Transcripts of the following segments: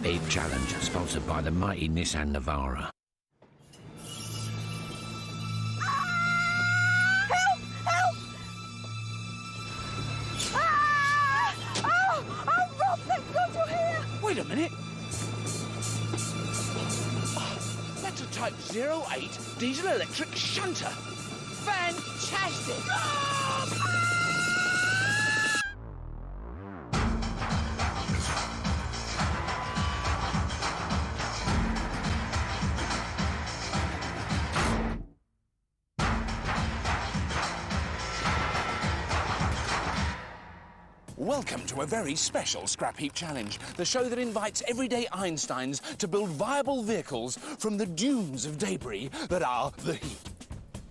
Scrapheap Challenge, sponsored by the mighty Nissan Navara. Help! Help! Oh, Rob, thank God you're here! Wait a minute. Oh, that's a Type 08 diesel-electric shunter. Fantastic! Welcome to a very special Scrapheap Challenge, the show that invites everyday Einsteins to build viable vehicles from the dunes of debris that are the heap.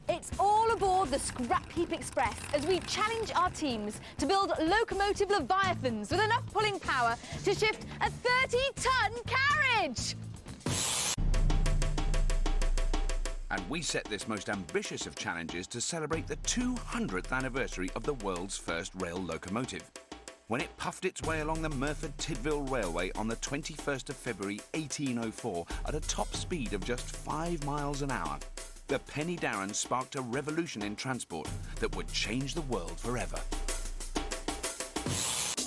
It's all aboard the Scrapheap Express as we challenge our teams to build locomotive leviathans with enough pulling power to shift a 30-ton carriage! And we set this most ambitious of challenges to celebrate the 200th anniversary of the world's first rail locomotive, when it puffed its way along the Merthyr-Tydfil Railway on the 21st of February 1804 at a top speed of just 5 miles an hour. The Penny Darren sparked a revolution in transport that would change the world forever.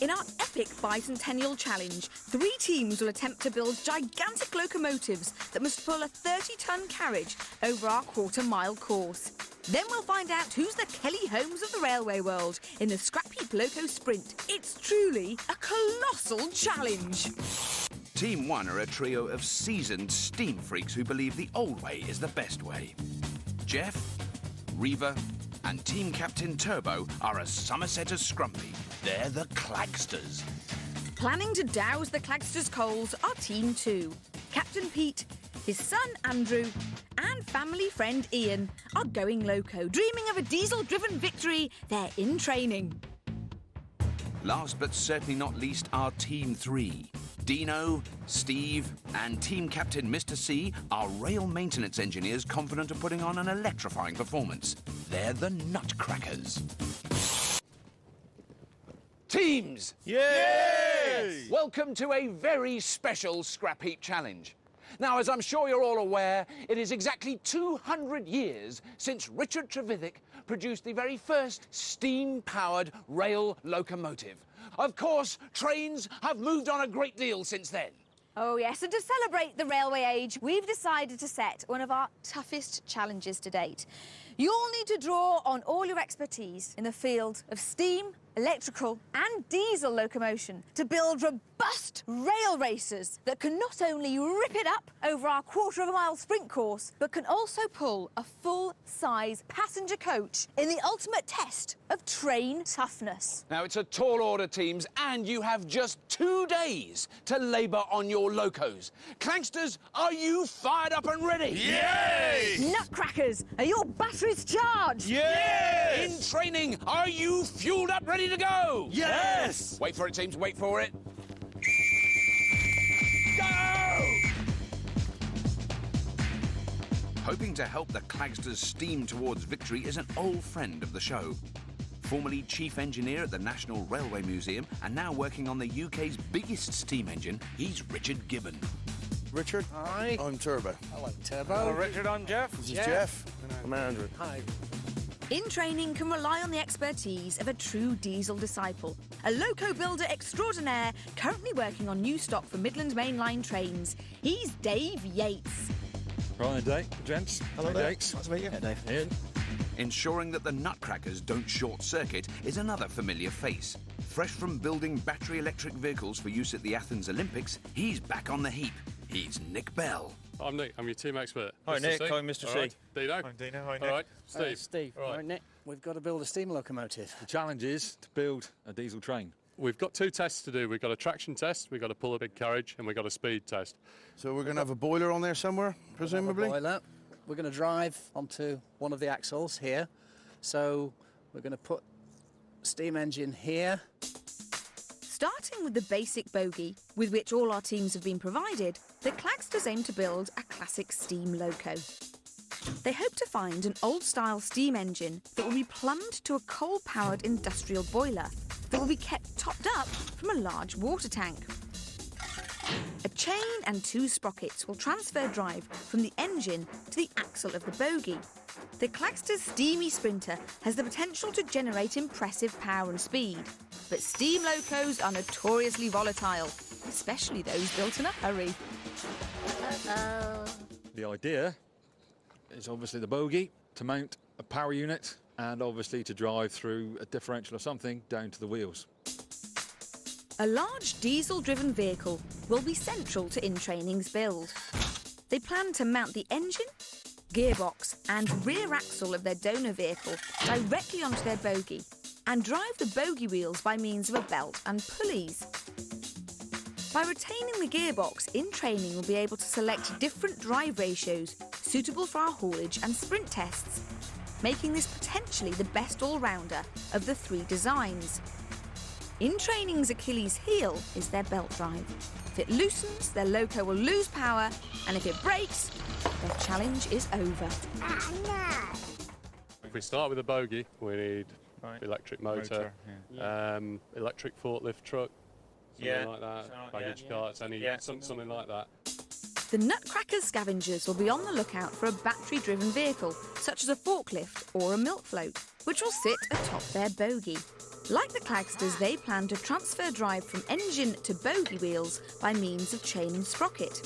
In our epic bicentennial challenge, 3 teams will attempt to build gigantic locomotives that must pull a 30-ton carriage over our quarter-mile course. Then we'll find out who's the Kelly Holmes of the railway world in the Scrapheap Loco Sprint. It's truly a colossal challenge. Team 1 are a trio of seasoned steam freaks who believe the old way is the best way. Jeff, Reva, and Team Captain Turbo are as Somerset as Scrumpy. They're the Clagsters. Planning to douse the Clagsters' coals are Team 2. Captain Pete, his son Andrew, and family friend Ian are going loco, dreaming of a diesel-driven victory. They're in training. Last but certainly not least are Team 3. Dino, Steve, and Team Captain Mr. C are rail maintenance engineers confident of putting on an electrifying performance. They're the Nutcrackers. Teams! Yay! Welcome to a very special Scrapheap Challenge. Now, as I'm sure you're all aware, it is exactly 200 years since Richard Trevithick produced the very first steam-powered rail locomotive. Of course, trains have moved on a great deal since then. Oh yes, and to celebrate the railway age, we've decided to set one of our toughest challenges to date. You'll need to draw on all your expertise in the field of steam, electrical and diesel locomotion to build robust rail racers that can not only rip it up over our quarter-of-a-mile sprint course, but can also pull a full-size passenger coach in the ultimate test of train toughness. Now, it's a tall order, teams, and you have just 2 days to labour on your locos. Clangsters, are you fired up and ready? Yay! Nutcrackers, are your batteries charged? Yes! In training, are you fueled up, ready to go? Yes! Wait for it, teams, wait for it. Go! Hoping to help the Clagsters steam towards victory is an old friend of the show. Formerly chief engineer at the National Railway Museum and now working on the UK's biggest steam engine, he's Richard Gibbon. Richard. Hi. I'm Turbo. Hello, Turbo. Hello, Richard. I'm Jeff. This is Jeff. I'm Andrew. Hi. In training can rely on the expertise of a true diesel disciple, a loco builder extraordinaire currently working on new stock for Midland Main Line trains. He's Dave Yates. Right, Dave, gents. Hello, Hey, Dave. Nice to meet you. Yeah, Dave. Ian. Ensuring that the Nutcrackers don't short-circuit is another familiar face. Fresh from building battery electric vehicles for use at the Athens Olympics, he's back on the heap. He's Nick Bell. I'm Nick, I'm your team expert. Hi, Mr. Nick. C. Hi, Mr. All C. right. Dino. I'm Dino. Hi, Nick. All right, Steve. Steve. All right. Right, Nick. We've got to build a steam locomotive. The challenge is to build a diesel train. We've got 2 tests to do. We've got a traction test, we've got to pull a big carriage, and we've got a speed test. So we're going to have a boiler on there somewhere, presumably? Boiler. We're going to drive onto one of the axles here. So we're going to put steam engine here. Starting with the basic bogie, with which all our teams have been provided, the Clagsters aim to build a classic steam loco. They hope to find an old-style steam engine that will be plumbed to a coal-powered industrial boiler that will be kept topped up from a large water tank. A chain and 2 sprockets will transfer drive from the engine to the axle of the bogie. The Clagster's steamy sprinter has the potential to generate impressive power and speed, but steam locos are notoriously volatile, especially those built in a hurry. The idea is obviously the bogie to mount a power unit and obviously to drive through a differential or something down to the wheels. A large diesel-driven vehicle will be central to In-Training's build. They plan to mount the engine, gearbox and rear axle of their donor vehicle directly onto their bogie and drive the bogie wheels by means of a belt and pulleys. By retaining the gearbox, In-Training will be able to select different drive ratios suitable for our haulage and sprint tests, making this potentially the best all-rounder of the 3 designs. In-Training's Achilles heel is their belt drive. If it loosens, their loco will lose power, and if it breaks, their challenge is over. If we start with a bogie, we need electric motor, electric forklift truck, something like that, baggage carts, something like that. The Nutcracker scavengers will be on the lookout for a battery-driven vehicle, such as a forklift or a milk float, which will sit atop their bogie. Like the Clagsters, they plan to transfer drive from engine to bogie wheels by means of chain and sprocket.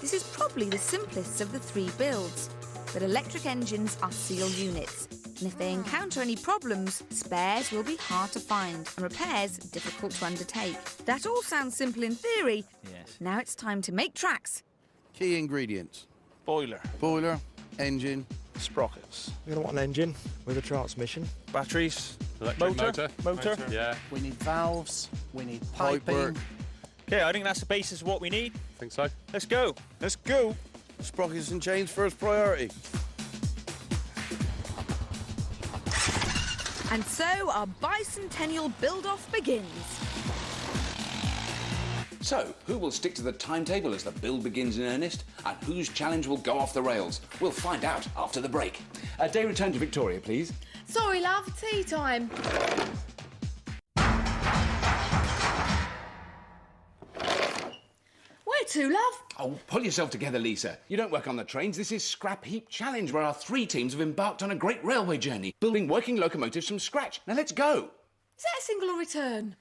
This is probably the simplest of the 3 builds, but electric engines are sealed units, and if they encounter any problems, spares will be hard to find and repairs difficult to undertake. That all sounds simple in theory. Yes. Now it's time to make tracks. Key ingredients. Boiler. Boiler, engine, Sprockets. We're going to want an engine with a transmission. Batteries. Electric motor. Yeah. We need valves, we need piping. work. Okay, I think that's the basis of what we need. I think so. Let's go. Let's go. Sprockets and chains first priority. And so our bicentennial build-off begins. So, who will stick to the timetable as the build begins in earnest? And whose challenge will go off the rails? We'll find out after the break. Day return to Victoria, please. Sorry, love, tea time. Where to, love? Oh, pull yourself together, Lisa. You don't work on the trains. This is Scrapheap Challenge, where our 3 teams have embarked on a great railway journey, building working locomotives from scratch. Now let's go. Is that a single or return?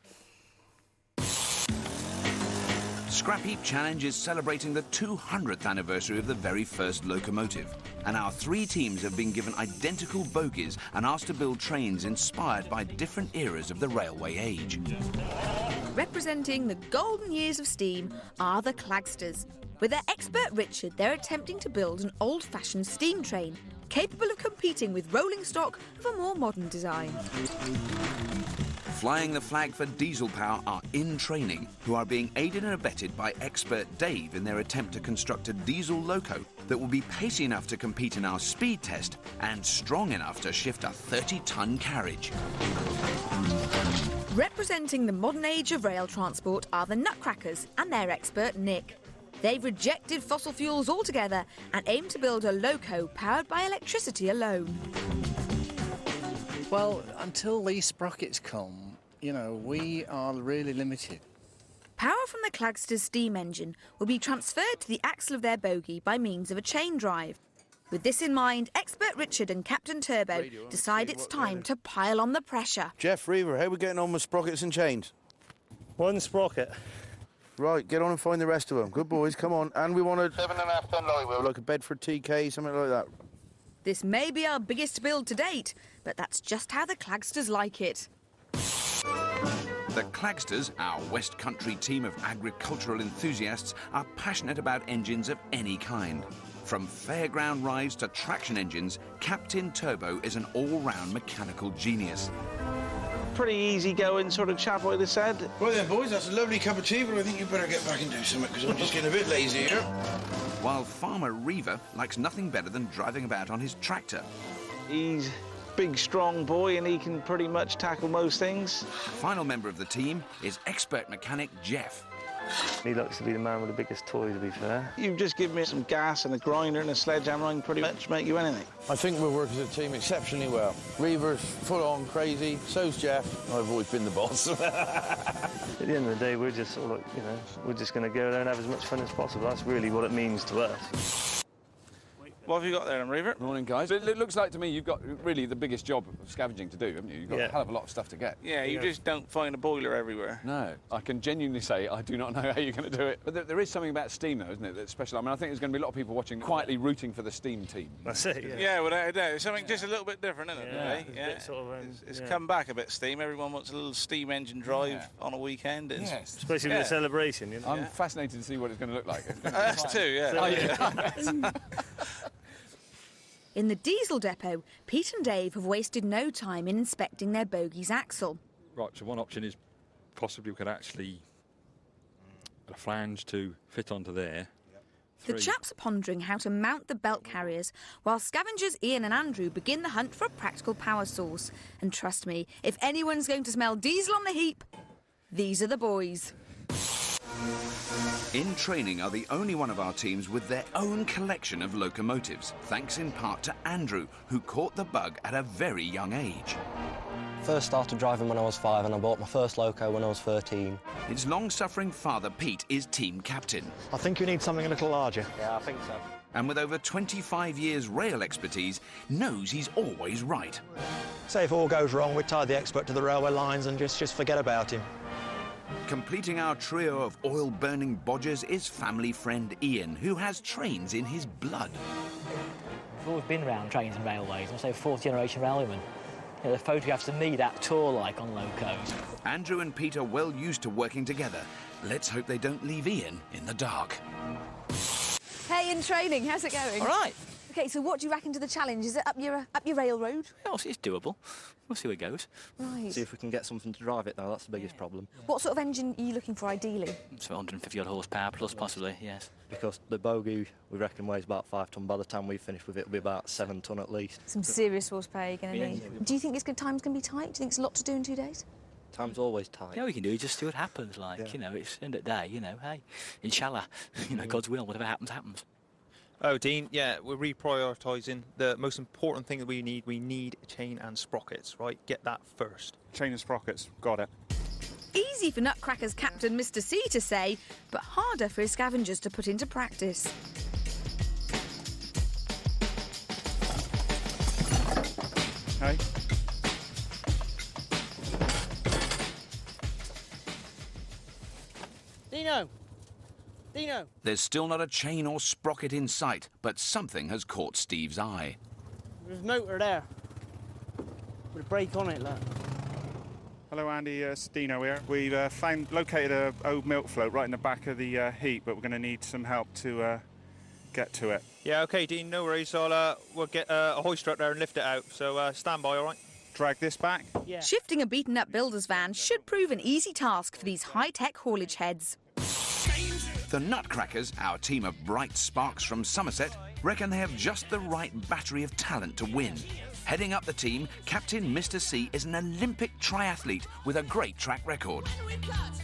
Scrapheap Challenge is celebrating the 200th anniversary of the very first locomotive. And our 3 teams have been given identical bogies and asked to build trains inspired by different eras of the railway age. Representing the golden years of steam are the Clagsters. With their expert Richard, they're attempting to build an old-fashioned steam train, capable of competing with rolling stock of a more modern design. Flying the flag for diesel power are In-Training, who are being aided and abetted by expert Dave in their attempt to construct a diesel loco that will be pacey enough to compete in our speed test and strong enough to shift a 30-ton carriage. Representing the modern age of rail transport are the Nutcrackers and their expert Nick. They've rejected fossil fuels altogether and aim to build a loco powered by electricity alone. Well, until these sprockets come, you know, we are really limited. Power from the Clagster's steam engine will be transferred to the axle of their bogie by means of a chain drive. With this in mind, expert Richard and Captain Turbo decide it's time to pile on the pressure. Jeff, Reaver, how are we getting on with sprockets and chains? 1 sprocket. Right, get on and find the rest of them. Good boys, come on. And we want a 7.5 ton lorry wheel, like a Bedford TK, something like that. This may be our biggest build to date, but that's just how the Clagsters like it. The Clagsters, our West Country team of agricultural enthusiasts, are passionate about engines of any kind. From fairground rides to traction engines, Captain Turbo is an all-round mechanical genius. Pretty easy going sort of chap, what they said. Right then, boys, that's a lovely cup of tea, but I think you better get back and do something, because I'm just getting a bit lazy here. While Farmer Reaver likes nothing better than driving about on his tractor. He's big, strong boy, and he can pretty much tackle most things. Final member of the team is expert mechanic Jeff. He likes to be the man with the biggest toy, to be fair. You just give me some gas and a grinder and a sledgehammer, I can pretty much make you anything. I think we'll work as a team exceptionally well. Reaver's full on crazy, so's Jeff. I've always been the boss. At the end of the day, we're just sort of, you know, we're just going to go there and have as much fun as possible. That's really what it means to us. What have you got there, Reaver? Morning, guys. It looks like to me you've got really the biggest job of scavenging to do, haven't you? You've got a hell of a lot of stuff to get. Yeah, you just don't find a boiler everywhere. No. I can genuinely say I do not know how you're going to do it. But there is something about steam, though, isn't it, that's special? I mean, I think there's going to be a lot of people watching quietly rooting for the steam team. That's it, Yeah, without a doubt. It's something just a little bit different, isn't it, today? Yeah. Sort of, it's come back a bit, steam. Everyone wants a little steam engine drive on a weekend. Especially with the celebration, you know. I'm fascinated to see what it's going to look like. Us too, yeah. Oh, yeah. In the diesel depot, Pete and Dave have wasted no time in inspecting their bogey's axle. Right, so one option is possibly we could actually a flange to fit onto there. The chaps are pondering how to mount the belt carriers, while scavengers Ian and Andrew begin the hunt for a practical power source. And trust me, if anyone's going to smell diesel on the heap, these are the boys. In Training are the only one of our teams with their own collection of locomotives, thanks in part to Andrew, who caught the bug at a very young age. First started driving when I was 5 and I bought my first loco when I was 13. His long-suffering father, Pete, is team captain. I think you need something a little larger. Yeah, I think so. And with over 25 years rail expertise, knows he's always right. Say if all goes wrong, we tie the expert to the railway lines and just forget about him. Completing our trio of oil-burning bodgers is family friend Ian, who has trains in his blood. I've always been around trains and railways. I'm a fourth-generation railwayman. You know, the photographs of me that tour-like on locos. Andrew and Pete are well used to working together. Let's hope they don't leave Ian in the dark. Hey, In Training, how's it going? All right. OK, so what do you reckon to the challenge? Is it up your railroad? Oh, it's doable. We'll see where it goes. Right. See if we can get something to drive it, though. That's the biggest problem. What sort of engine are you looking for, ideally? It's 150-odd horsepower plus, possibly, yes. Because the bogey, we reckon, weighs about 5 tonne. By the time we finish with it, it'll be about 7 tonne at least. Some serious horsepower you're going to need. Do you think time's going to be tight? Do you think it's a lot to do in 2 days? Time's always tight. Yeah, we can do is just see what happens. Like, you know, it's end of the day, you know, hey, inshallah, you know, God's will, whatever happens, happens. Oh, Dean, yeah, we're reprioritising. The most important thing that we need chain and sprockets, right? Get that first. Chain and sprockets, got it. Easy for Nutcracker's captain, Mr. C, to say, but harder for his scavengers to put into practice. Hey. Dino! There's still not a chain or sprocket in sight, but something has caught Steve's eye. There's a motor there. With a brake on it, look. Hello, Andy. It's Dino here. We've located an old milk float right in the back of the heap, but we're going to need some help to get to it. Yeah, OK, Dean, no worries. We'll get a hoister up there and lift it out. So stand by, all right? Drag this back? Yeah. Shifting a beaten-up builder's van should prove an easy task for these high-tech haulage heads. The Nutcrackers, our team of bright sparks from Somerset, reckon they have just the right battery of talent to win. Heading up the team, Captain Mr. C is an Olympic triathlete with a great track record.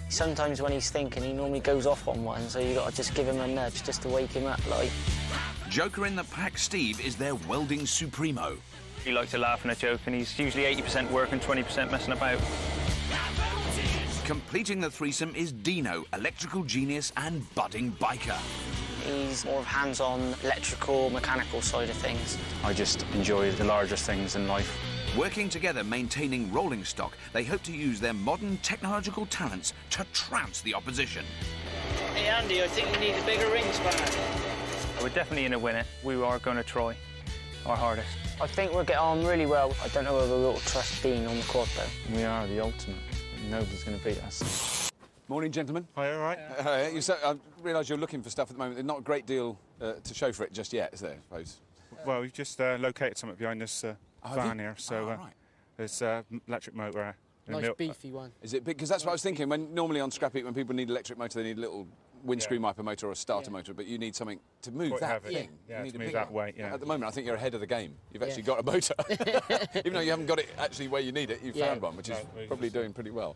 Sometimes when he's thinking, he normally goes off on one, so you got to just give him a nudge just to wake him up, like. Joker in the pack, Steve, is their welding supremo. He likes to laugh and a joke, and he's usually 80% work and 20% messing about. Completing the threesome is Dino, electrical genius and budding biker. He's more of hands-on electrical, mechanical side of things. I just enjoy the larger things in life. Working together, maintaining rolling stock, they hope to use their modern technological talents to trounce the opposition. Hey, Andy, I think you need a bigger ring spanner. We're definitely in to win it. We are going to try our hardest. I think we'll get on really well. I don't know whether we'll trust Dean on the quad, though. We are the ultimate. Nobody's going to beat us. Morning, gentlemen. Hi, all right. I realise you're looking for stuff at the moment. There's not a great deal to show for it just yet, is there, I suppose? Well, we've just located something behind this van here. So right. there's an electric motor. Nice beefy one. Is it big? Because that's what I was thinking. When normally on Scrapheap, when people need electric motor, they need a little windscreen wiper motor or a starter motor, but you need something to move Quite that heavy. thing. Yeah, you need to a move bigger that weight, yeah. At the moment, I think you're ahead of the game. You've actually got a motor. Even though you haven't got it actually where you need it, you've found one, which is probably doing pretty well.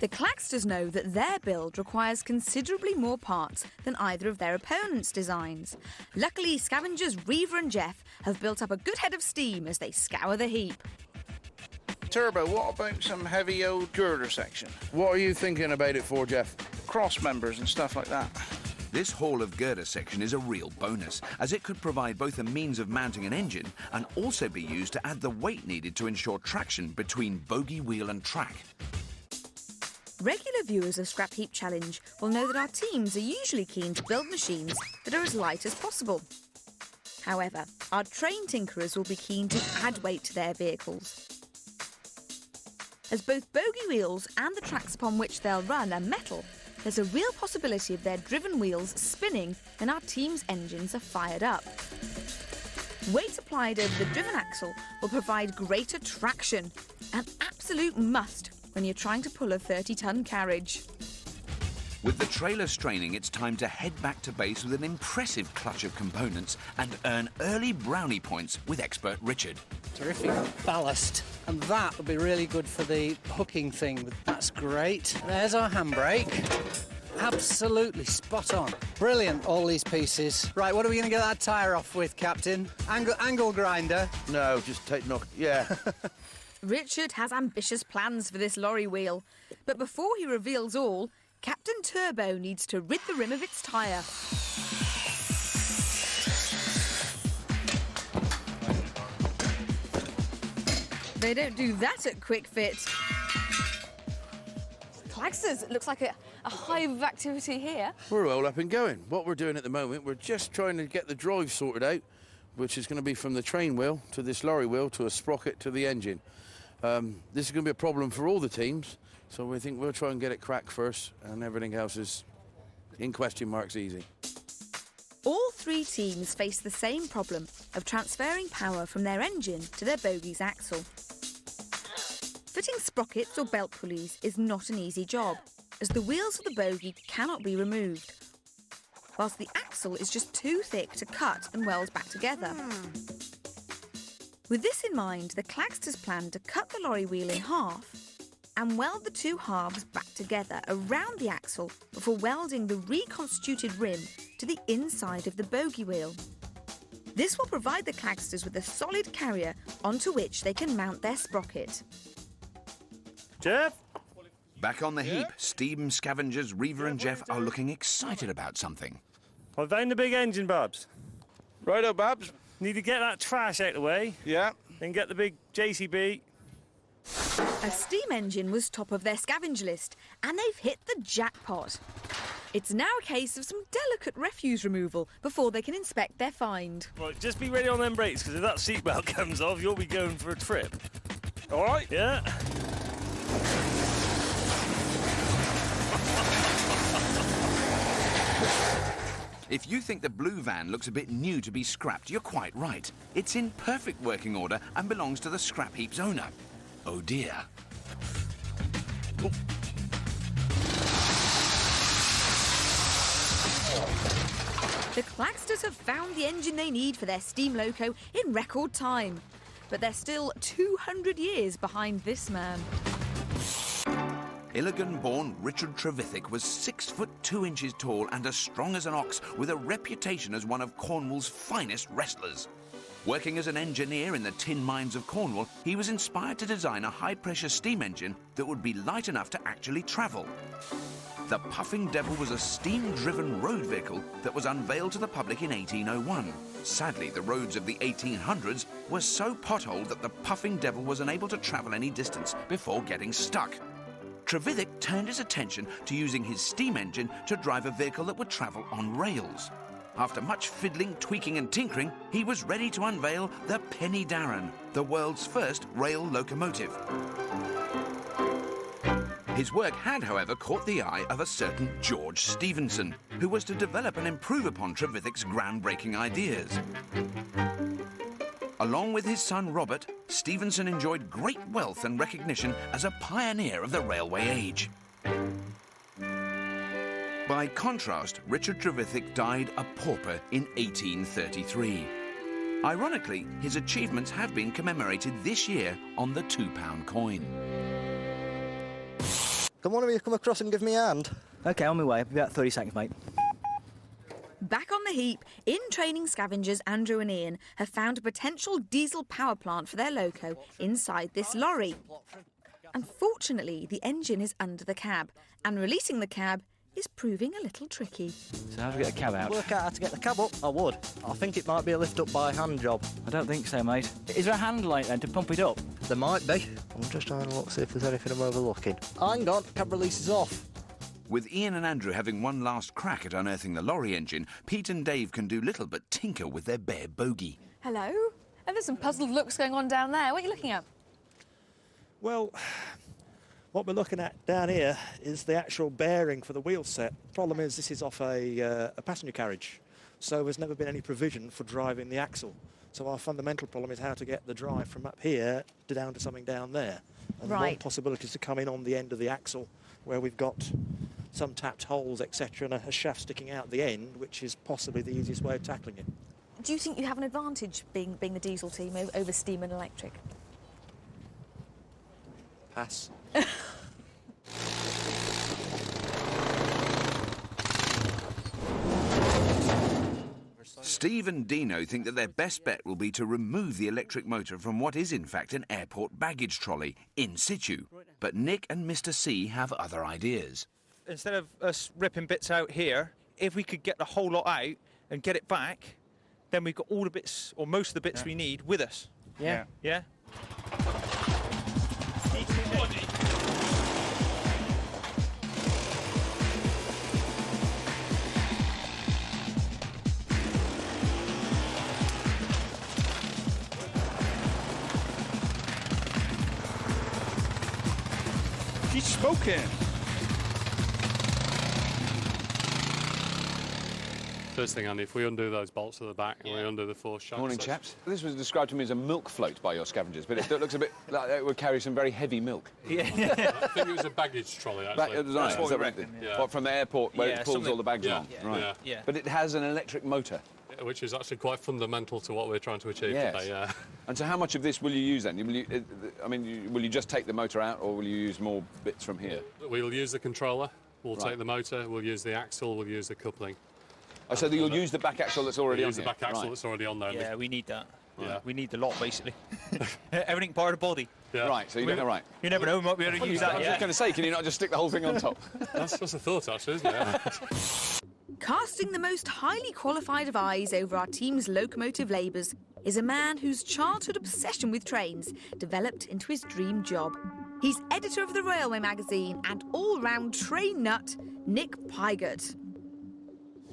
The Claxters know that their build requires considerably more parts than either of their opponents' designs. Luckily, scavengers Reaver and Jeff have built up a good head of steam as they scour the heap. Turbo, what about some heavy old girder section? What are you thinking about it for, Jeff? Cross members and stuff like that. This Hall of Girder section is a real bonus, as it could provide both a means of mounting an engine and also be used to add the weight needed to ensure traction between bogie wheel and track. Regular viewers of Scrap Heap Challenge will know that our teams are usually keen to build machines that are as light as possible. However, our trained tinkerers will be keen to add weight to their vehicles. As both bogie wheels and the tracks upon which they'll run are metal, there's a real possibility of their driven wheels spinning when our team's engines are fired up. Weight applied over the driven axle will provide greater traction, an absolute must when you're trying to pull a 30-ton carriage. With the trailer straining, it's time to head back to base with an impressive clutch of components and earn early brownie points with expert Richard. Terrific ballast. And that would be really good for the hooking thing. That's great. There's our handbrake. Absolutely spot on. Brilliant, all these pieces. Right, what are we going to get that tyre off with, Captain? Angle grinder? No, just knock. Yeah. Richard has ambitious plans for this lorry wheel. But before he reveals all, Captain Turbo needs to rid the rim of its tyre. They don't do that at Quick Fit. Clagsters, it looks like a hive of activity here. We're all up and going. What we're doing at the moment, we're just trying to get the drive sorted out, which is going to be from the train wheel to this lorry wheel to a sprocket to the engine. This is going to be a problem for all the teams, so we think we'll try and get it cracked first, and everything else is, in question marks, easy. All three teams face the same problem of transferring power from their engine to their bogey's axle. Fitting sprockets or belt pulleys is not an easy job, as the wheels of the bogie cannot be removed, whilst the axle is just too thick to cut and weld back together. With this in mind, the Clagsters plan to cut the lorry wheel in half and weld the two halves back together around the axle before welding the reconstituted rim to the inside of the bogie wheel. This will provide the Clagsters with a solid carrier onto which they can mount their sprocket. Jeff? Back on the heap, Steam Scavengers, Reaver and Jeff are looking excited about something. I found the big engine, Babs. Righto, Babs. Need to get that trash out of the way. Yeah. Then get the big JCB. A steam engine was top of their scavenge list, and they've hit the jackpot. It's now a case of some delicate refuse removal before they can inspect their find. Right, just be ready on them brakes, because if that seatbelt comes off, you'll be going for a trip. All right? Yeah. If you think the blue van looks a bit new to be scrapped, you're quite right. It's in perfect working order and belongs to the Scrap Heap's owner. Oh dear. The Clagsters have found the engine they need for their steam loco in record time. But they're still 200 years behind this man. Illigan-born Richard Trevithick was 6 foot 2 inches tall and as strong as an ox, with a reputation as one of Cornwall's finest wrestlers. Working as an engineer in the tin mines of Cornwall, he was inspired to design a high-pressure steam engine that would be light enough to actually travel. The Puffing Devil was a steam-driven road vehicle that was unveiled to the public in 1801. Sadly, the roads of the 1800s were so potholed that the Puffing Devil was unable to travel any distance before getting stuck. Trevithick turned his attention to using his steam engine to drive a vehicle that would travel on rails. After much fiddling, tweaking and tinkering, he was ready to unveil the Penny Darren, the world's first rail locomotive. His work had, however, caught the eye of a certain George Stephenson, who was to develop and improve upon Trevithick's groundbreaking ideas. Along with his son Robert, Stephenson enjoyed great wealth and recognition as a pioneer of the railway age. By contrast, Richard Trevithick died a pauper in 1833. Ironically, his achievements have been commemorated this year on the £2 coin. Can one of you come across and give me a hand? OK, on my way. About 30 seconds, mate. Back on the heap, in-training scavengers Andrew and Ian have found a potential diesel power plant for their loco inside this lorry. Unfortunately, the engine is under the cab, and releasing the cab is proving a little tricky. So how do we get the cab out? Work out how to get the cab up, I would. I think it might be a lift up by hand job. I don't think so, mate. Is there a handle on it then to pump it up? There might be. I'm just trying to look, see if there's anything I'm overlooking. Hang on, cab release is off. With Ian and Andrew having one last crack at unearthing the lorry engine, Pete and Dave can do little but tinker with their bare bogey. Hello. And there's some puzzled looks going on down there. What are you looking at? Well, what we're looking at down here is the actual bearing for the wheel set. Problem is, this is off a passenger carriage, so there's never been any provision for driving the axle. So our fundamental problem is how to get the drive from up here down to something down there. And one possibility is to come in on the end of the axle, where we've got some tapped holes, etc., and a shaft sticking out the end, which is possibly the easiest way of tackling it. Do you think you have an advantage being the diesel team over steam and electric? Pass. Steve and Dino think that their best bet will be to remove the electric motor from what is in fact an airport baggage trolley in situ. But Nick and Mr. C have other ideas. Instead of us ripping bits out here, if we could get the whole lot out and get it back, then we've got all the bits, or most of the bits we need, with us. Yeah. Yeah? She's smoking. First thing, Andy, if we undo those bolts at the back and we undo the force shafts... Morning, chaps. This was described to me as a milk float by your scavengers, but it looks a bit like it would carry some very heavy milk. Yeah. I think it was a baggage trolley, actually. That's what we reckon. Yeah. What, from the airport where it pulls all the bags along? Right. Yeah. But it has an electric motor. Which is actually quite fundamental to what we're trying to achieve today, yeah. And so how much of this will you use then? Will you just take the motor out, or will you use more bits from here? We'll use the controller, we'll take the motor, we'll use the axle, we'll use the coupling. Oh, so you'll use the back axle that's already on here? Use the back axle that's already on there. Yeah, we need that. Yeah. We need the lot, basically. Everything part of the body. Yeah. Right, so you don't know, right. You never know, we might be able to use that, I was just going to say, can you not just stick the whole thing on top? That's just a thought, actually, isn't it? Casting the most highly qualified of eyes over our team's locomotive labours is a man whose childhood obsession with trains developed into his dream job. He's editor of the Railway magazine and all-round train nut, Nick Pygott.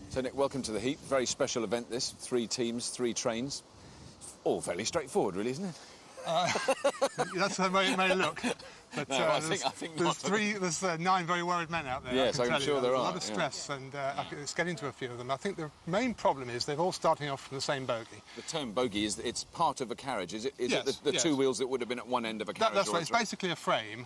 So, Nick, welcome to the heat. Very special event, this. 3 teams, 3 trains. All fairly straightforward, really, isn't it? That's the way it may look. But No, I think there's 9 very worried men out there. Yes, I'm sure there are. A lot of stress, and let's get into a few of them. I think the main problem is they're all starting off from the same bogie. The term bogie is it's part of a carriage. Is it? Yes, it the 2 wheels that would have been at one end of a carriage? That's right. It's basically a frame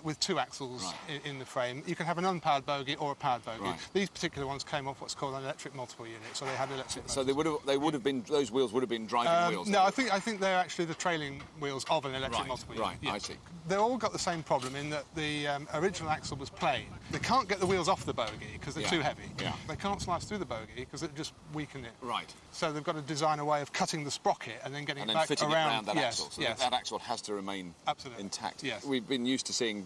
with 2 axles in the frame. You can have an unpowered bogie or a powered bogie. Right. These particular ones came off what's called an electric multiple unit, so they had electric. So they would have been those wheels would have been driving wheels. No, I think they're actually the trailing wheels of an electric multiple unit. Right, yeah. I see. They've all got the same problem in that the original axle was plain. They can't get the wheels off the bogie because they're too heavy. Yeah. They can't slice through the bogie because it just weaken it. Right. So they've got to design a way of cutting the sprocket and then getting and it then back fitting around. it around that axle. So that axle has to remain intact. Yes. We've been used to seeing,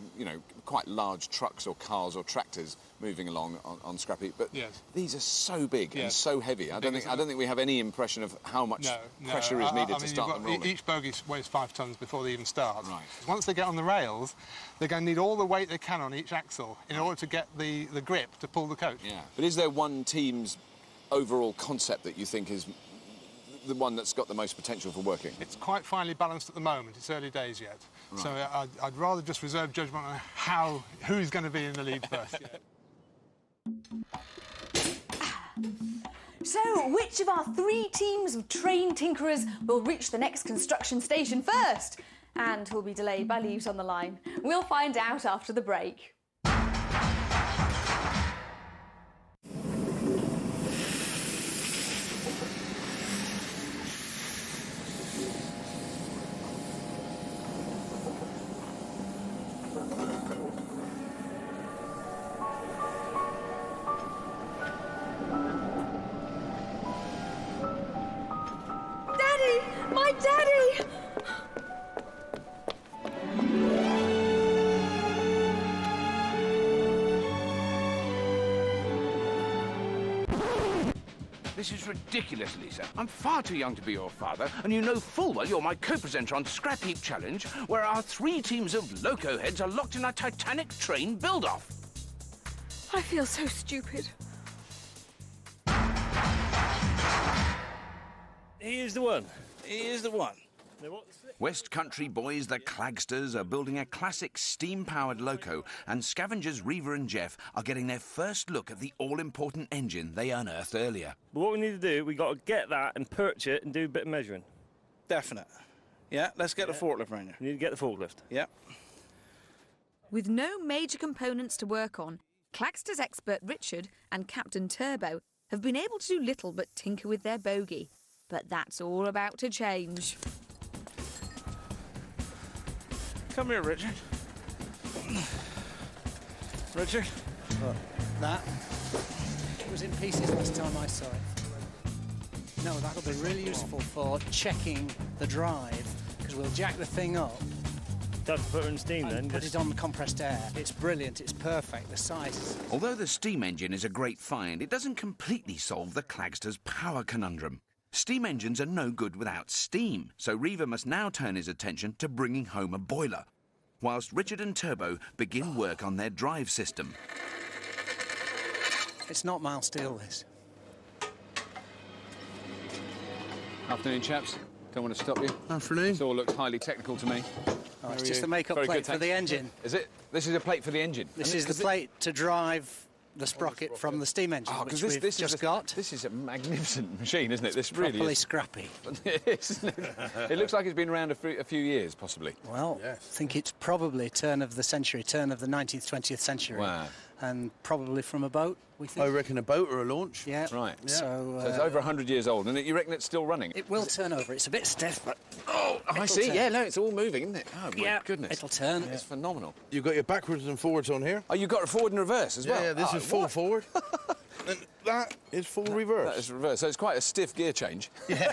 quite large trucks or cars or tractors moving along on Scrapheap, but these are so big and so heavy. I don't think we have any impression of how much pressure is needed to start them rolling. Each bogie weighs 5 tons before they even start. Right. Once they get on the rails, they're going to need all the weight they can on each axle in order to get the grip to pull the coach. Yeah. But is there one team's overall concept that you think is the one that's got the most potential for working? It's quite finely balanced at the moment. It's early days yet. Right. So I'd rather just reserve judgment on who's going to be in the lead first. So, which of our 3 teams of trained tinkerers will reach the next construction station first? And will be delayed by leaves on the line? We'll find out after the break. My daddy! This is ridiculous, Lisa. I'm far too young to be your father, and you know full well you're my co-presenter on Scrapheap Challenge, where our 3 teams of loco heads are locked in a Titanic train build-off. I feel so stupid. He is the one. He is the one. West Country boys, the Clagsters, are building a classic steam-powered loco, and scavengers Reva and Jeff are getting their first look at the all-important engine they unearthed earlier. But what we need to do, we got to get that and perch it and do a bit of measuring. Definite. Yeah, let's get the forklift round here. You need to get the forklift. Yeah. With no major components to work on, Clagsters expert Richard and Captain Turbo have been able to do little but tinker with their bogie. But that's all about to change. Come here, Richard. Richard? Look, that. It was in pieces last time I saw it. No, that'll be really useful for checking the drive, because we'll jack the thing up. Don't put it in steam then. Put it on the compressed air. It's brilliant, it's perfect, the size. Although the steam engine is a great find, it doesn't completely solve the Clagsters' power conundrum. Steam engines are no good without steam, so Reva must now turn his attention to bringing home a boiler, whilst Richard and Turbo begin work on their drive system. It's not mild steel, this. Afternoon, chaps. Don't want to stop you. Afternoon. This all looks highly technical to me. Oh, it's just the makeup plate for the engine. Is it? This is a plate for the engine? This is the plate to drive the sprocket from the steam engine, which we've just got. This is a magnificent machine, isn't it? This really properly is. scrappy. It is, isn't it? It looks like it's been around a few years, possibly. Well, I think it's probably turn of the century, turn of the 19th, 20th century. Wow. And probably from a boat, we think. I reckon a boat or a launch. Yeah. Right. Yeah. So it's over 100 years old, and you reckon it's still running? It will turn over. It's a bit stiff, but... Oh, I see. Yeah, no, it's all moving, isn't it? Oh, my goodness. It'll turn. It's phenomenal. You've got your backwards and forwards on here. Oh, you've got a forward and reverse as well? Yeah, this is full forward. And that is full reverse. That is reverse, so it's quite a stiff gear change. Yeah.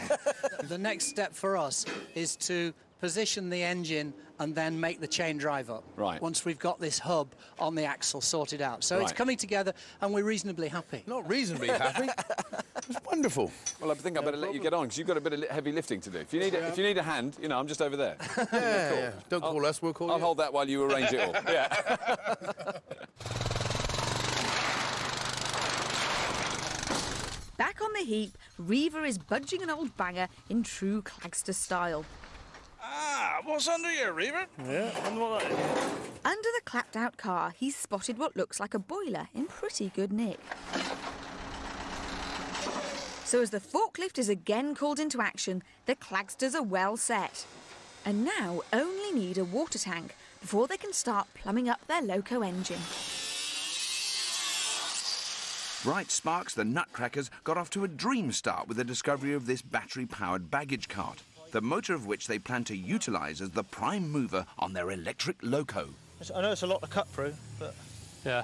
The next step for us is to position the engine and then make the chain drive up. Right. Once we've got this hub on the axle sorted out. So it's coming together and we're reasonably happy. Not reasonably happy. It's wonderful. Well, I think I better let you get on, because you've got a bit of heavy lifting to do. If you need a hand, you know, I'm just over there. Yeah. Don't call us, we'll call you. I'll hold that while you arrange it all. Yeah. Back on the heap, Reva is budging an old banger in true Clagster style. Ah, what's under here, Reva? Yeah, and what that is. Under the clapped-out car, he's spotted what looks like a boiler in pretty good nick. So as the forklift is again called into action, the Clagsters are well set. And now only need a water tank before they can start plumbing up their loco engine. Bright Sparks, the Nutcrackers, got off to a dream start with the discovery of this battery-powered baggage cart, the motor of which they plan to utilise as the prime mover on their electric loco. I know it's a lot to cut through, but... Yeah.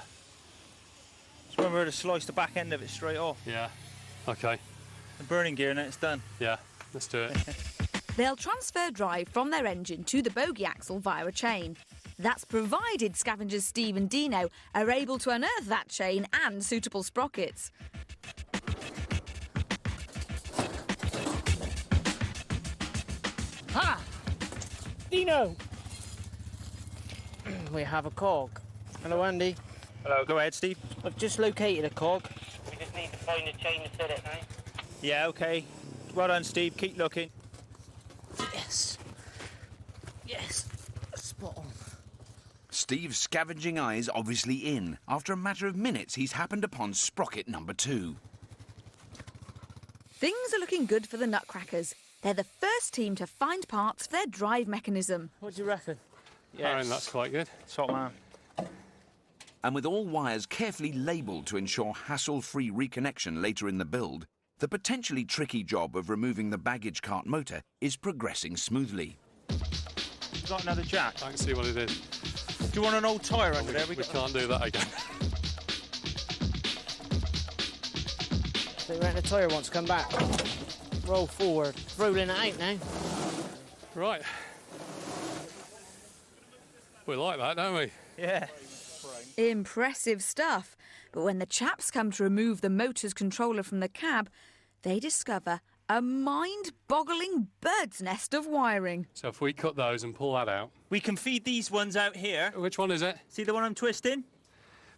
Just remember to slice the back end of it straight off. Yeah. OK. The burning gear and then it's done. Yeah, let's do it. They'll transfer drive from their engine to the bogie axle via a chain. That's provided scavengers Steve and Dino are able to unearth that chain and suitable sprockets. Ha! Dino! We have a cog. Hello, Andy. Hello, go ahead, Steve. I've just located a cog. We just need to find a chain to fit it now. Yeah, OK. Well done, Steve. Keep looking. Yes. Yes. Spot on. Steve's scavenging eye's obviously in. After a matter of minutes, he's happened upon sprocket number 2. Things are looking good for the Nutcrackers. They're the first team to find parts for their drive mechanism. What do you reckon? Yes. That's quite good. Top man. And with all wires carefully labelled to ensure hassle-free reconnection later in the build, the potentially tricky job of removing the baggage cart motor is progressing smoothly. You got another jack? I can see what it is. Do you want an old tyre under there? We can't do that again. So you reckon the tyre wants to come back? roll forward. Rolling it out now. Right. We like that, don't we? Yeah. Impressive stuff. But when the chaps come to remove the motor's controller from the cab, they discover a mind-boggling bird's nest of wiring. So if we cut those and pull that out... We can feed these ones out here. Which one is it? See the one I'm twisting?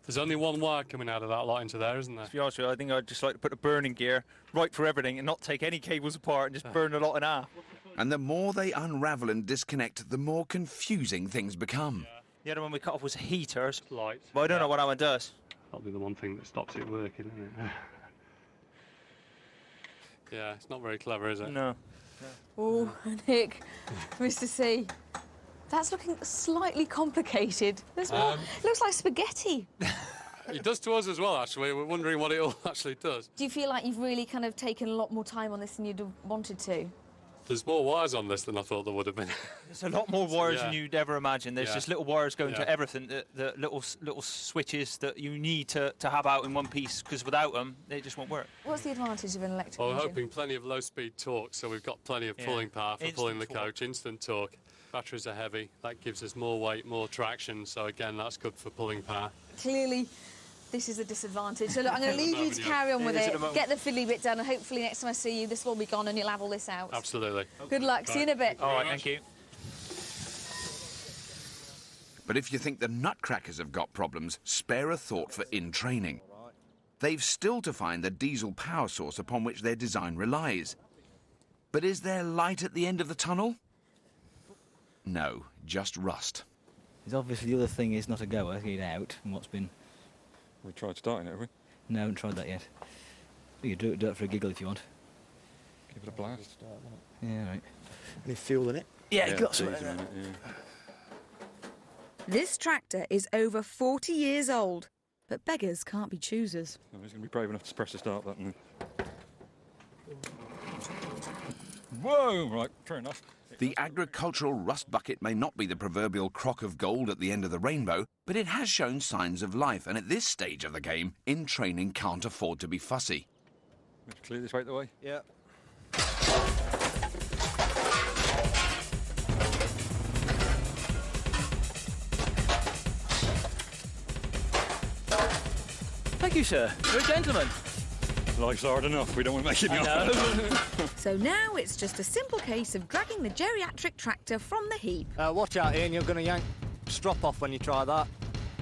There's only one wire coming out of that lot into there, isn't there? To be honest with you, I think I'd just like to put a burning gear right for everything and not take any cables apart and just burn the lot in half. And the more they unravel and disconnect, the more confusing things become. The other one we cut off was heaters. Lights. But I don't know what that one does. That'll be the one thing that stops it working, isn't it? Yeah, it's not very clever, is it? No. Oh, Nick, Mr. C, that's looking slightly complicated. There's more. It looks like spaghetti. It does to us as well, actually. We're wondering what it all actually does. Do you feel like you've really kind of taken a lot more time on this than you'd have wanted to? There's more wires on this than I thought there would have been. There's a lot more wires than you'd ever imagine. There's just little wires going to everything, the little switches that you need to have out in one piece, because without them, they just won't work. What's the advantage of an electric Well, we're engine? hoping plenty of low-speed torque, so we've got plenty of pulling power for pulling the coach, instant torque. Batteries are heavy. That gives us more weight, more traction, so again, that's good for pulling power. Clearly, this is a disadvantage. So look, I'm going to leave you to carry on with it, get the fiddly bit done, and hopefully next time I see you, this will be gone and you'll have all this out. Absolutely. Good luck. See you in a bit. All right, thank you. But if you think the nutcrackers have got problems, spare a thought for in-training. They've still to find the diesel power source upon which their design relies. But is there light at the end of the tunnel? No, just rust. There's obviously the other thing is not a goer, get it out, and what's been... We tried starting it, have we? No, I haven't tried that yet. You do it for a giggle if you want. Give it a blast. Yeah, right. Any fuel in it? Yeah, got some. This tractor is over 40 years old, but beggars can't be choosers. Oh, he's going to be brave enough to press the start button. Whoa! Right, fair enough. The agricultural rust bucket may not be the proverbial crock of gold at the end of the rainbow, but it has shown signs of life, and at this stage of the game, in training can't afford to be fussy. Let's clear this right the way. Yeah. Thank you, sir. You're a gentleman. Life's hard enough. We don't want to make it hard. So now it's just a simple case of dragging the geriatric tractor from the heap. Watch out, Ian, you're going to yank strop off when you try that.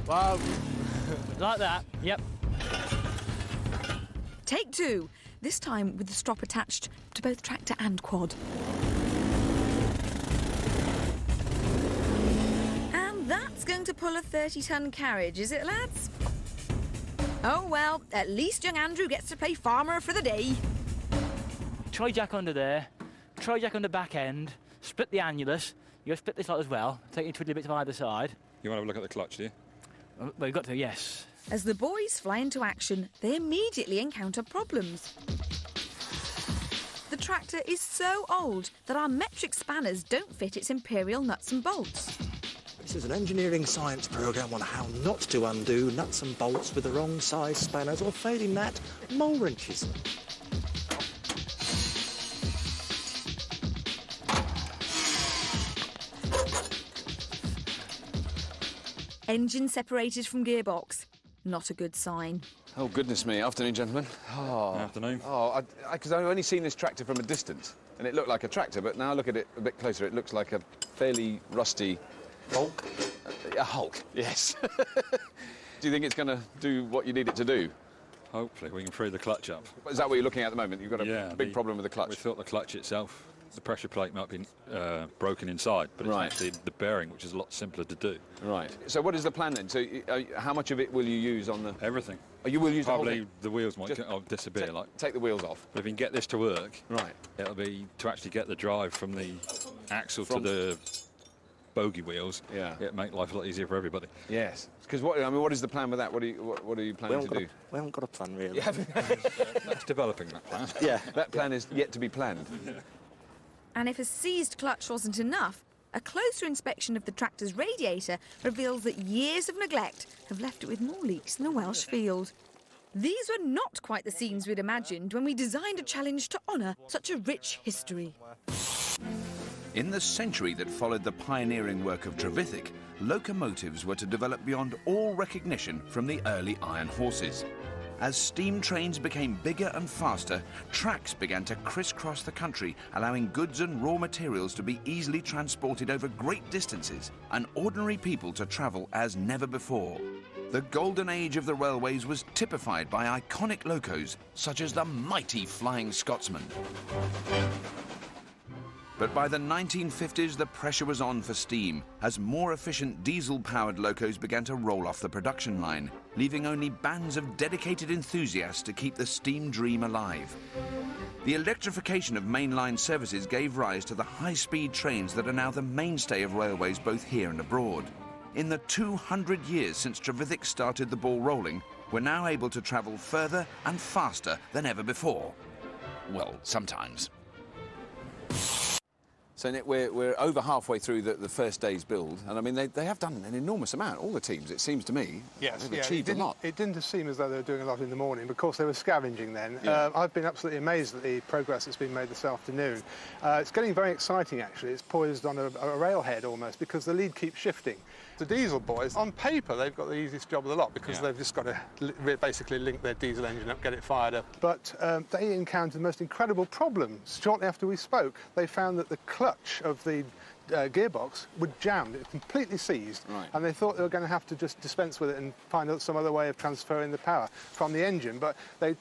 Wow. Like that, yep. Take two, this time with the strop attached to both tractor and quad. And that's going to pull a 30-ton carriage, is it, lads? Oh, well, at least young Andrew gets to play farmer for the day. Try jack under there, try jack on the back end, split the annulus. You split this lot as well, take your twiddly bits on either side. You want to have a look at the clutch, do you? Well, you've got to, yes. As the boys fly into action, they immediately encounter problems. The tractor is so old that our metric spanners don't fit its imperial nuts and bolts. This is an engineering science programme on how not to undo nuts and bolts with the wrong size spanners, or failing that, mole wrenches. Engine separated from gearbox. Not a good sign. Oh, goodness me. Afternoon, gentlemen. Oh. Afternoon. Oh, because I've only seen this tractor from a distance, and it looked like a tractor, but now I look at it a bit closer, it looks like a fairly rusty... Hulk? A Hulk, yes. Do you think it's going to do what you need it to do? Hopefully we can free the clutch up. Is that what you're looking at the moment? You've got a big problem with the clutch? We thought the clutch itself, the pressure plate might be broken inside, but it's actually the bearing, which is a lot simpler to do. Right. So what is the plan then? So how much of it will you use on the... Everything. Oh, you will use the whole Probably thing? the wheels might disappear. Take the wheels off. But if we can get this to work, right, it'll be to actually get the drive from the axle to the bogey wheels. Yeah. It'll make life a lot easier for everybody. Yes. Because what is the plan with that? What are you planning to do? We haven't got a plan, really. That's developing, that plan. Yeah, that plan is yet to be planned. And if a seized clutch wasn't enough, a closer inspection of the tractor's radiator reveals that years of neglect have left it with more leaks than a Welsh field. These were not quite the scenes we'd imagined when we designed a challenge to honour such a rich history. In the century that followed the pioneering work of Trevithick, locomotives were to develop beyond all recognition from the early iron horses. As steam trains became bigger and faster, tracks began to crisscross the country, allowing goods and raw materials to be easily transported over great distances and ordinary people to travel as never before. The golden age of the railways was typified by iconic locos such as the mighty Flying Scotsman. But by the 1950s, the pressure was on for steam, as more efficient diesel-powered locos began to roll off the production line, leaving only bands of dedicated enthusiasts to keep the steam dream alive. The electrification of mainline services gave rise to the high-speed trains that are now the mainstay of railways both here and abroad. In the 200 years since Trevithick started the ball rolling, we're now able to travel further and faster than ever before. Well, sometimes. So Nick, we're over halfway through the first day's build, and I mean they have done an enormous amount. All the teams, it seems to me, they've achieved a lot. It didn't seem as though they were doing a lot in the morning, but of course they were scavenging then. Yeah. I've been absolutely amazed at the progress that's been made this afternoon. It's getting very exciting actually. It's poised on a railhead almost because the lead keeps shifting. The diesel boys, on paper, they've got the easiest job of the lot because they've just got to basically link their diesel engine up, get it fired up. But they encountered the most incredible problems. Shortly after we spoke, they found that the clutch of the gearbox would jam. It completely seized, and they thought they were going to have to just dispense with it and find out some other way of transferring the power from the engine. But they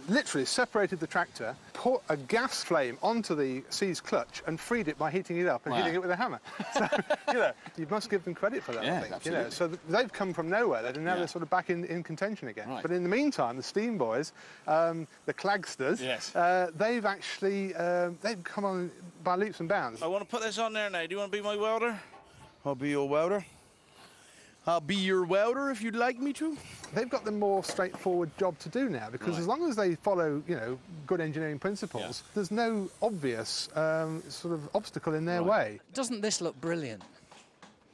literally separated the tractor, put a gas flame onto the seized clutch and freed it by heating it up and hitting it with a hammer. So, you must give them credit for that, I think. Absolutely. So they've come from nowhere, and now they're sort of back in contention again. But in the meantime, the steam boys, the Clagsters, they've actually they've come on by leaps and bounds. I want to put this on there now. Do you want to be my welder? I'll be your welder. I'll be your welder if you'd like me to. They've got the more straightforward job to do now because as long as they follow, good engineering principles, there's no obvious sort of obstacle in their way. Doesn't this look brilliant?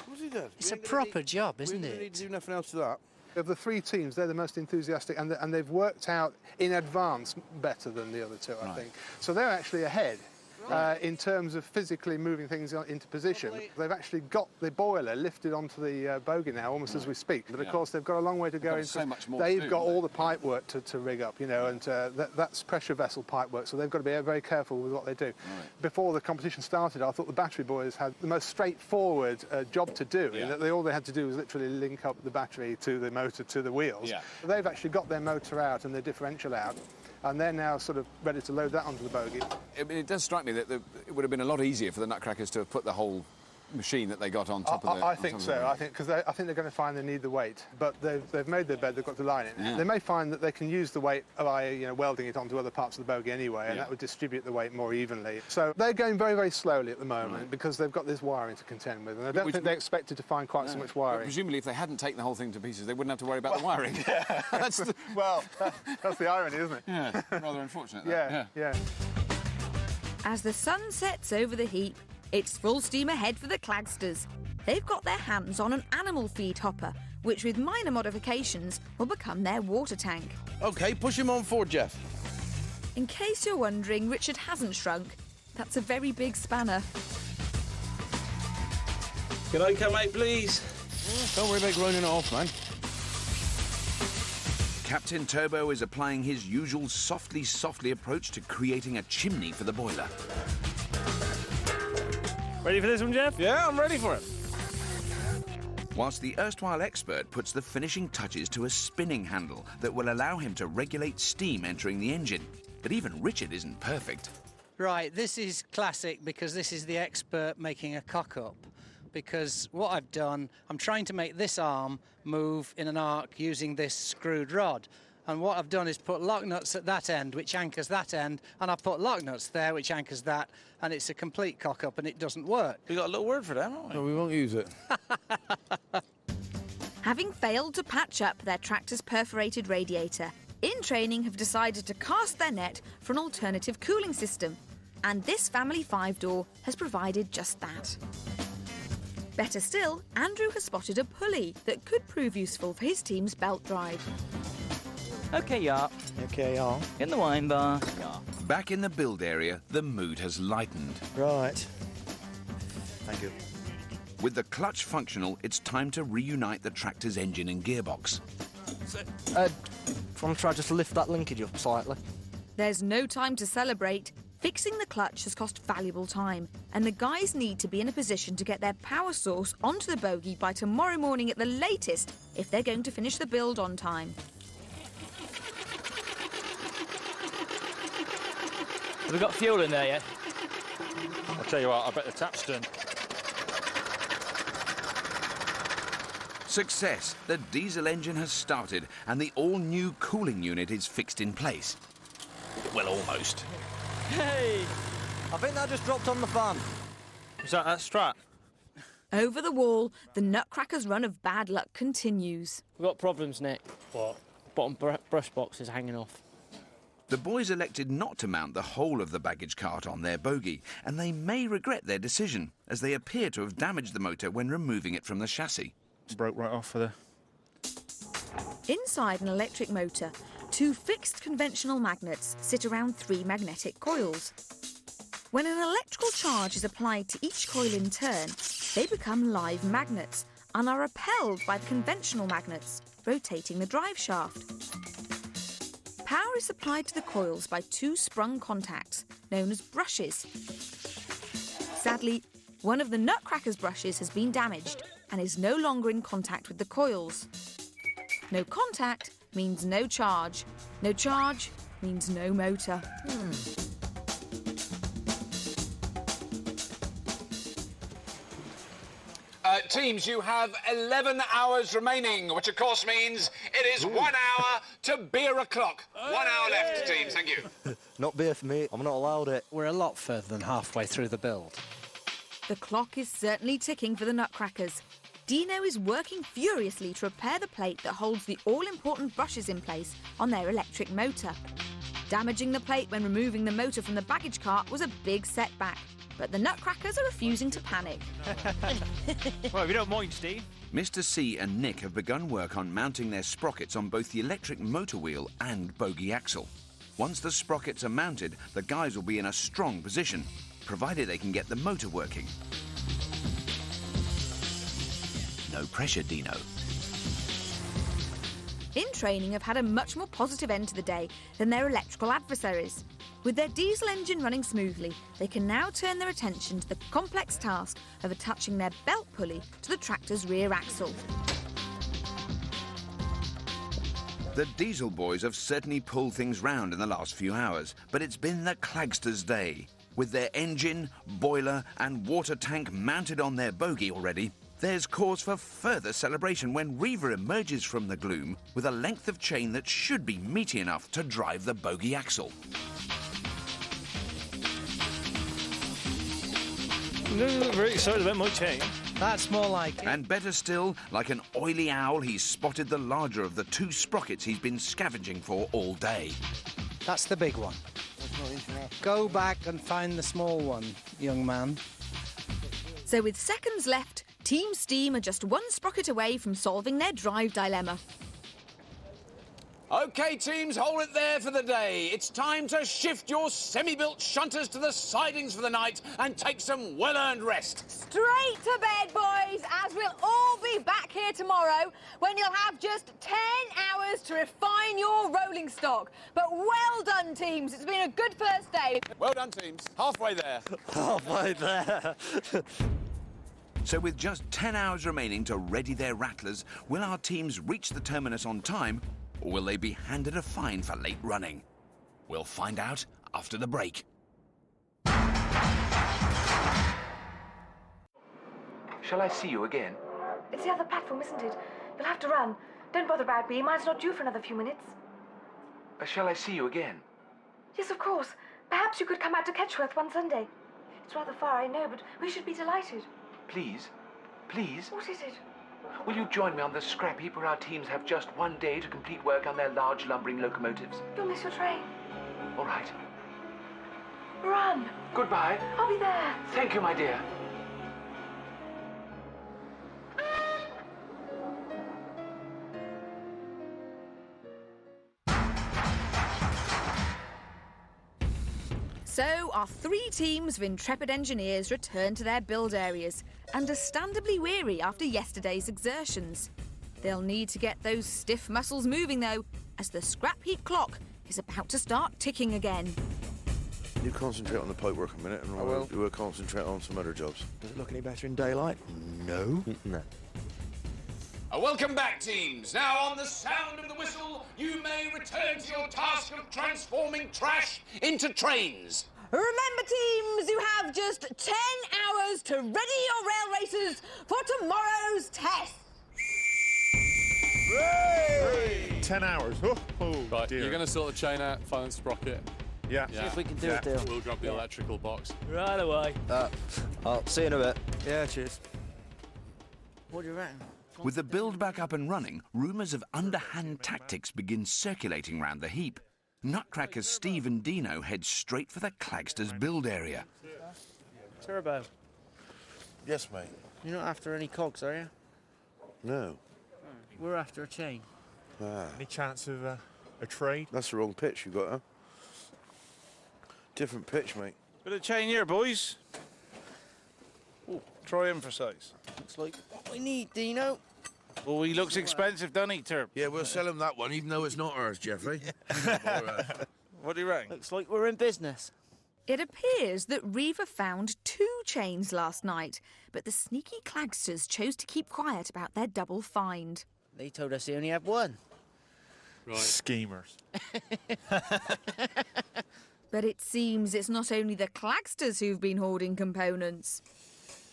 What's he done? It's a proper job, isn't it? We need to do nothing else to that. Of the three teams, they're the most enthusiastic, and they've worked out in advance better than the other two, I think. So they're actually ahead. In terms of physically moving things into position. They've actually got the boiler lifted onto the bogie now, almost as we speak. But of course, they've got a long way to go. So much more they've got all the pipe work to rig up, and that's pressure vessel pipe work. So they've got to be very careful with what they do. Before the competition started, I thought the battery boys had the most straightforward job to do. In that all they had to do was literally link up the battery to the motor to the wheels. They've actually got their motor out and their differential out, and they're now sort of ready to load that onto the bogie. It does strike me that it would have been a lot easier for the Nutcrackers to have put the whole machine that they got on top of it. I think so. I think they're going to find they need the weight, but they've made their bed. They've got to line it. They may find that they can use the weight by welding it onto other parts of the bogie anyway, and that would distribute the weight more evenly. So they're going very, very slowly at the moment because they've got this wiring to contend with, and I don't think they expected to find quite so much wiring. But presumably, if they hadn't taken the whole thing to pieces, they wouldn't have to worry about the wiring. That's the irony, isn't it? Yeah, rather unfortunate. Yeah. As the sun sets over the heap, it's full steam ahead for the Clagsters. They've got their hands on an animal feed hopper, which with minor modifications will become their water tank. OK, push him on forward, Jeff. In case you're wondering, Richard hasn't shrunk. That's a very big spanner. Can I come out, please? Don't worry about groaning off, man. Captain Turbo is applying his usual softly approach to creating a chimney for the boiler. Ready for this one, Jeff? Yeah, I'm ready for it. Whilst the erstwhile expert puts the finishing touches to a spinning handle that will allow him to regulate steam entering the engine. But even Richard isn't perfect. Right, this is classic because this is the expert making a cock-up. Because what I've done, I'm trying to make this arm move in an arc using this screwed rod. And what I've done is put lock nuts at that end, which anchors that end, and I've put lock nuts there, which anchors that, and it's a complete cock-up, and it doesn't work. We got a little word for that, haven't we? No, we won't use it. Having failed to patch up their tractor's perforated radiator, in training have decided to cast their net for an alternative cooling system. And this family 5-door has provided just that. Better still, Andrew has spotted a pulley that could prove useful for his team's belt drive. OK, yeah. OK, yeah. In the wine bar. Yeah. Back in the build area, the mood has lightened. Right. Thank you. With the clutch functional, it's time to reunite the tractor's engine and gearbox. Do you want to try just lift that linkage up slightly? There's no time to celebrate. Fixing the clutch has cost valuable time, and the guys need to be in a position to get their power source onto the bogie by tomorrow morning at the latest if they're going to finish the build on time. Have we got fuel in there yet? I'll tell you what, I bet the tap's done. Success! The diesel engine has started and the all-new cooling unit is fixed in place. Well, almost. Hey! I think that just dropped on the fan. Was that Strat? Over the wall, the Nutcracker's run of bad luck continues. We've got problems, Nick. What? Bottom brush box is hanging off. The boys elected not to mount the whole of the baggage cart on their bogie, and they may regret their decision, as they appear to have damaged the motor when removing it from the chassis. Broke right off for the... Inside an electric motor, 2 fixed conventional magnets sit around 3 magnetic coils. When an electrical charge is applied to each coil in turn, they become live magnets and are repelled by the conventional magnets, rotating the drive shaft. Power is supplied to the coils by 2 sprung contacts, known as brushes. Sadly, one of the Nutcracker's brushes has been damaged and is no longer in contact with the coils. No contact means no charge. No charge means no motor. Teams, you have 11 hours remaining, which of course means it is 1 hour to beer o'clock. 1 hour left, teams. Thank you. Not beer for me. I'm not allowed it. We're a lot further than halfway through the build. The clock is certainly ticking for the Nutcrackers. Dino is working furiously to repair the plate that holds the all-important brushes in place on their electric motor. Damaging the plate when removing the motor from the baggage cart was a big setback, but the Nutcrackers are refusing to panic. Well, if you don't mind, Steve. Mr. C and Nick have begun work on mounting their sprockets on both the electric motor wheel and bogie axle. Once the sprockets are mounted, the guys will be in a strong position, provided they can get the motor working. No pressure, Dino. In training have had a much more positive end to the day than their electrical adversaries. With their diesel engine running smoothly, they can now turn their attention to the complex task of attaching their belt pulley to the tractor's rear axle. The diesel boys have certainly pulled things round in the last few hours, but it's been the Clagsters' day. With their engine, boiler and water tank mounted on their bogie already, there's cause for further celebration when Reaver emerges from the gloom with a length of chain that should be meaty enough to drive the bogie axle. I'm very excited about my chain. That's more like it. And better still, like an oily owl, he's spotted the larger of the 2 sprockets he's been scavenging for all day. That's the big one. Go back and find the small one, young man. So with seconds left, Team Steam are just 1 sprocket away from solving their drive dilemma. OK, teams, hold it there for the day. It's time to shift your semi-built shunters to the sidings for the night and take some well-earned rest. Straight to bed, boys, as we'll all be back here tomorrow when you'll have just 10 hours to refine your rolling stock. But well done, teams. It's been a good first day. Well done, teams. Halfway there. Halfway there. So with just 10 hours remaining to ready their rattlers, will our teams reach the terminus on time, or will they be handed a fine for late running? We'll find out after the break. Shall I see you again? It's the other platform, isn't it? You'll have to run. Don't bother about me. Mine's not due for another few minutes. Shall I see you again? Yes, of course. Perhaps you could come out to Ketchworth one Sunday. It's rather far, I know, but we should be delighted. Please? Please? What is it? Will you join me on the scrap heap where our teams have just 1 day to complete work on their large lumbering locomotives? You'll miss your train. All right. Run. Goodbye. I'll be there. Thank you, my dear. So our 3 teams of intrepid engineers return to their build areas, understandably weary after yesterday's exertions. They'll need to get those stiff muscles moving, though, as the scrap heap clock is about to start ticking again. You concentrate on the pipework a minute, and we'll concentrate on some other jobs. Does it look any better in daylight? No. No. Welcome back, teams. Now, on the sound of the whistle, you may return to your task of transforming trash into trains. Remember, teams, you have just 10 hours to ready your rail racers for tomorrow's test. Hooray! 10 hours. Right, dear. you're going to sort the chain out, find the sprocket. Yeah. See if we can do it, Dale. We'll grab the electrical box. Right away. I'll see you in a bit. Yeah, cheers. What do you reckon? With the build back up and running, rumours of underhand tactics begin circulating round the heap. Nutcrackers Steve and Dino head straight for the Clagsters build area. Turbo, Yes, mate. you're not after any cogs, are you? No. We're after a chain. Any chance of a trade? That's the wrong pitch you got, huh? Different pitch, mate. Bit of chain here, boys. Ooh, try him for size. Looks like what we need, Dino. Oh, he looks expensive, doesn't he, Turb? Yeah, we'll sell him that one, even though it's not ours, Jeffrey. What do you reckon? Looks like we're in business. It appears that Reaver found 2 chains last night, but the sneaky Clagsters chose to keep quiet about their double find. They told us he only had 1. Right. Schemers. But it seems it's not only the Clagsters who've been hoarding components.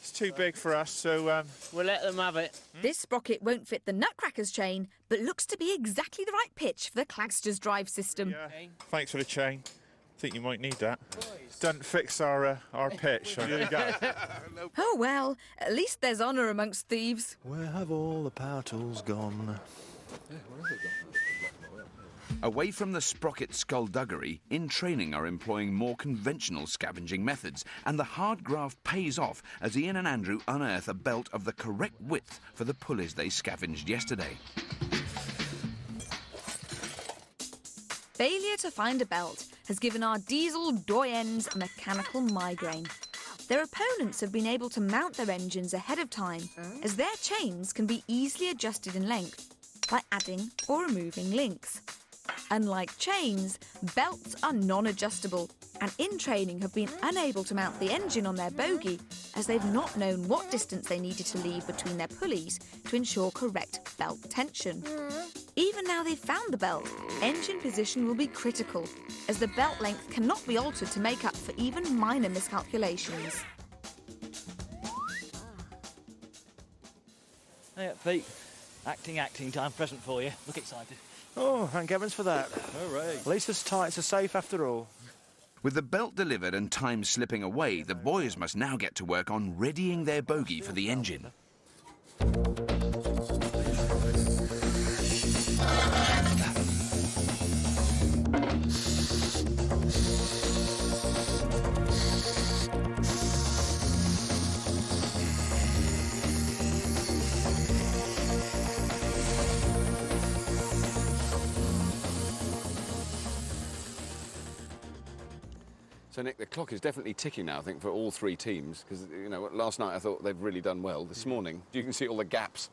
It's too big for us, so We'll let them have it. This sprocket won't fit the Nutcrackers chain, but looks to be exactly the right pitch for the Clagsters drive system. yeah. Thanks for the chain. I think you might need that. Doesn't fix our pitch. So there you go. Oh well, at least there's honour amongst thieves. Where have all the power tools gone? Away from the sprocket skullduggery, in training are employing more conventional scavenging methods, and the hard graft pays off as Ian and Andrew unearth a belt of the correct width for the pulleys they scavenged yesterday. Failure to find a belt has given our diesel doyens a mechanical migraine. Their opponents have been able to mount their engines ahead of time, as their chains can be easily adjusted in length by adding or removing links. Unlike chains, belts are non-adjustable, and in training have been unable to mount the engine on their bogie, as they've not known what distance they needed to leave between their pulleys to ensure correct belt tension. Even now they've found the belt, engine position will be critical, as the belt length cannot be altered to make up for even minor miscalculations. Hey, Pete. Acting, time present for you. Look excited. Oh, thank heavens for that. Hooray. At least it's tight, it's safe after all. With the belt delivered and time slipping away, the boys must now get to work on readying their bogie for the engine. So, Nick, the clock is definitely ticking now, I think, for all 3 teams, because, you know, last night I thought they've really done well. This morning, you can see all the gaps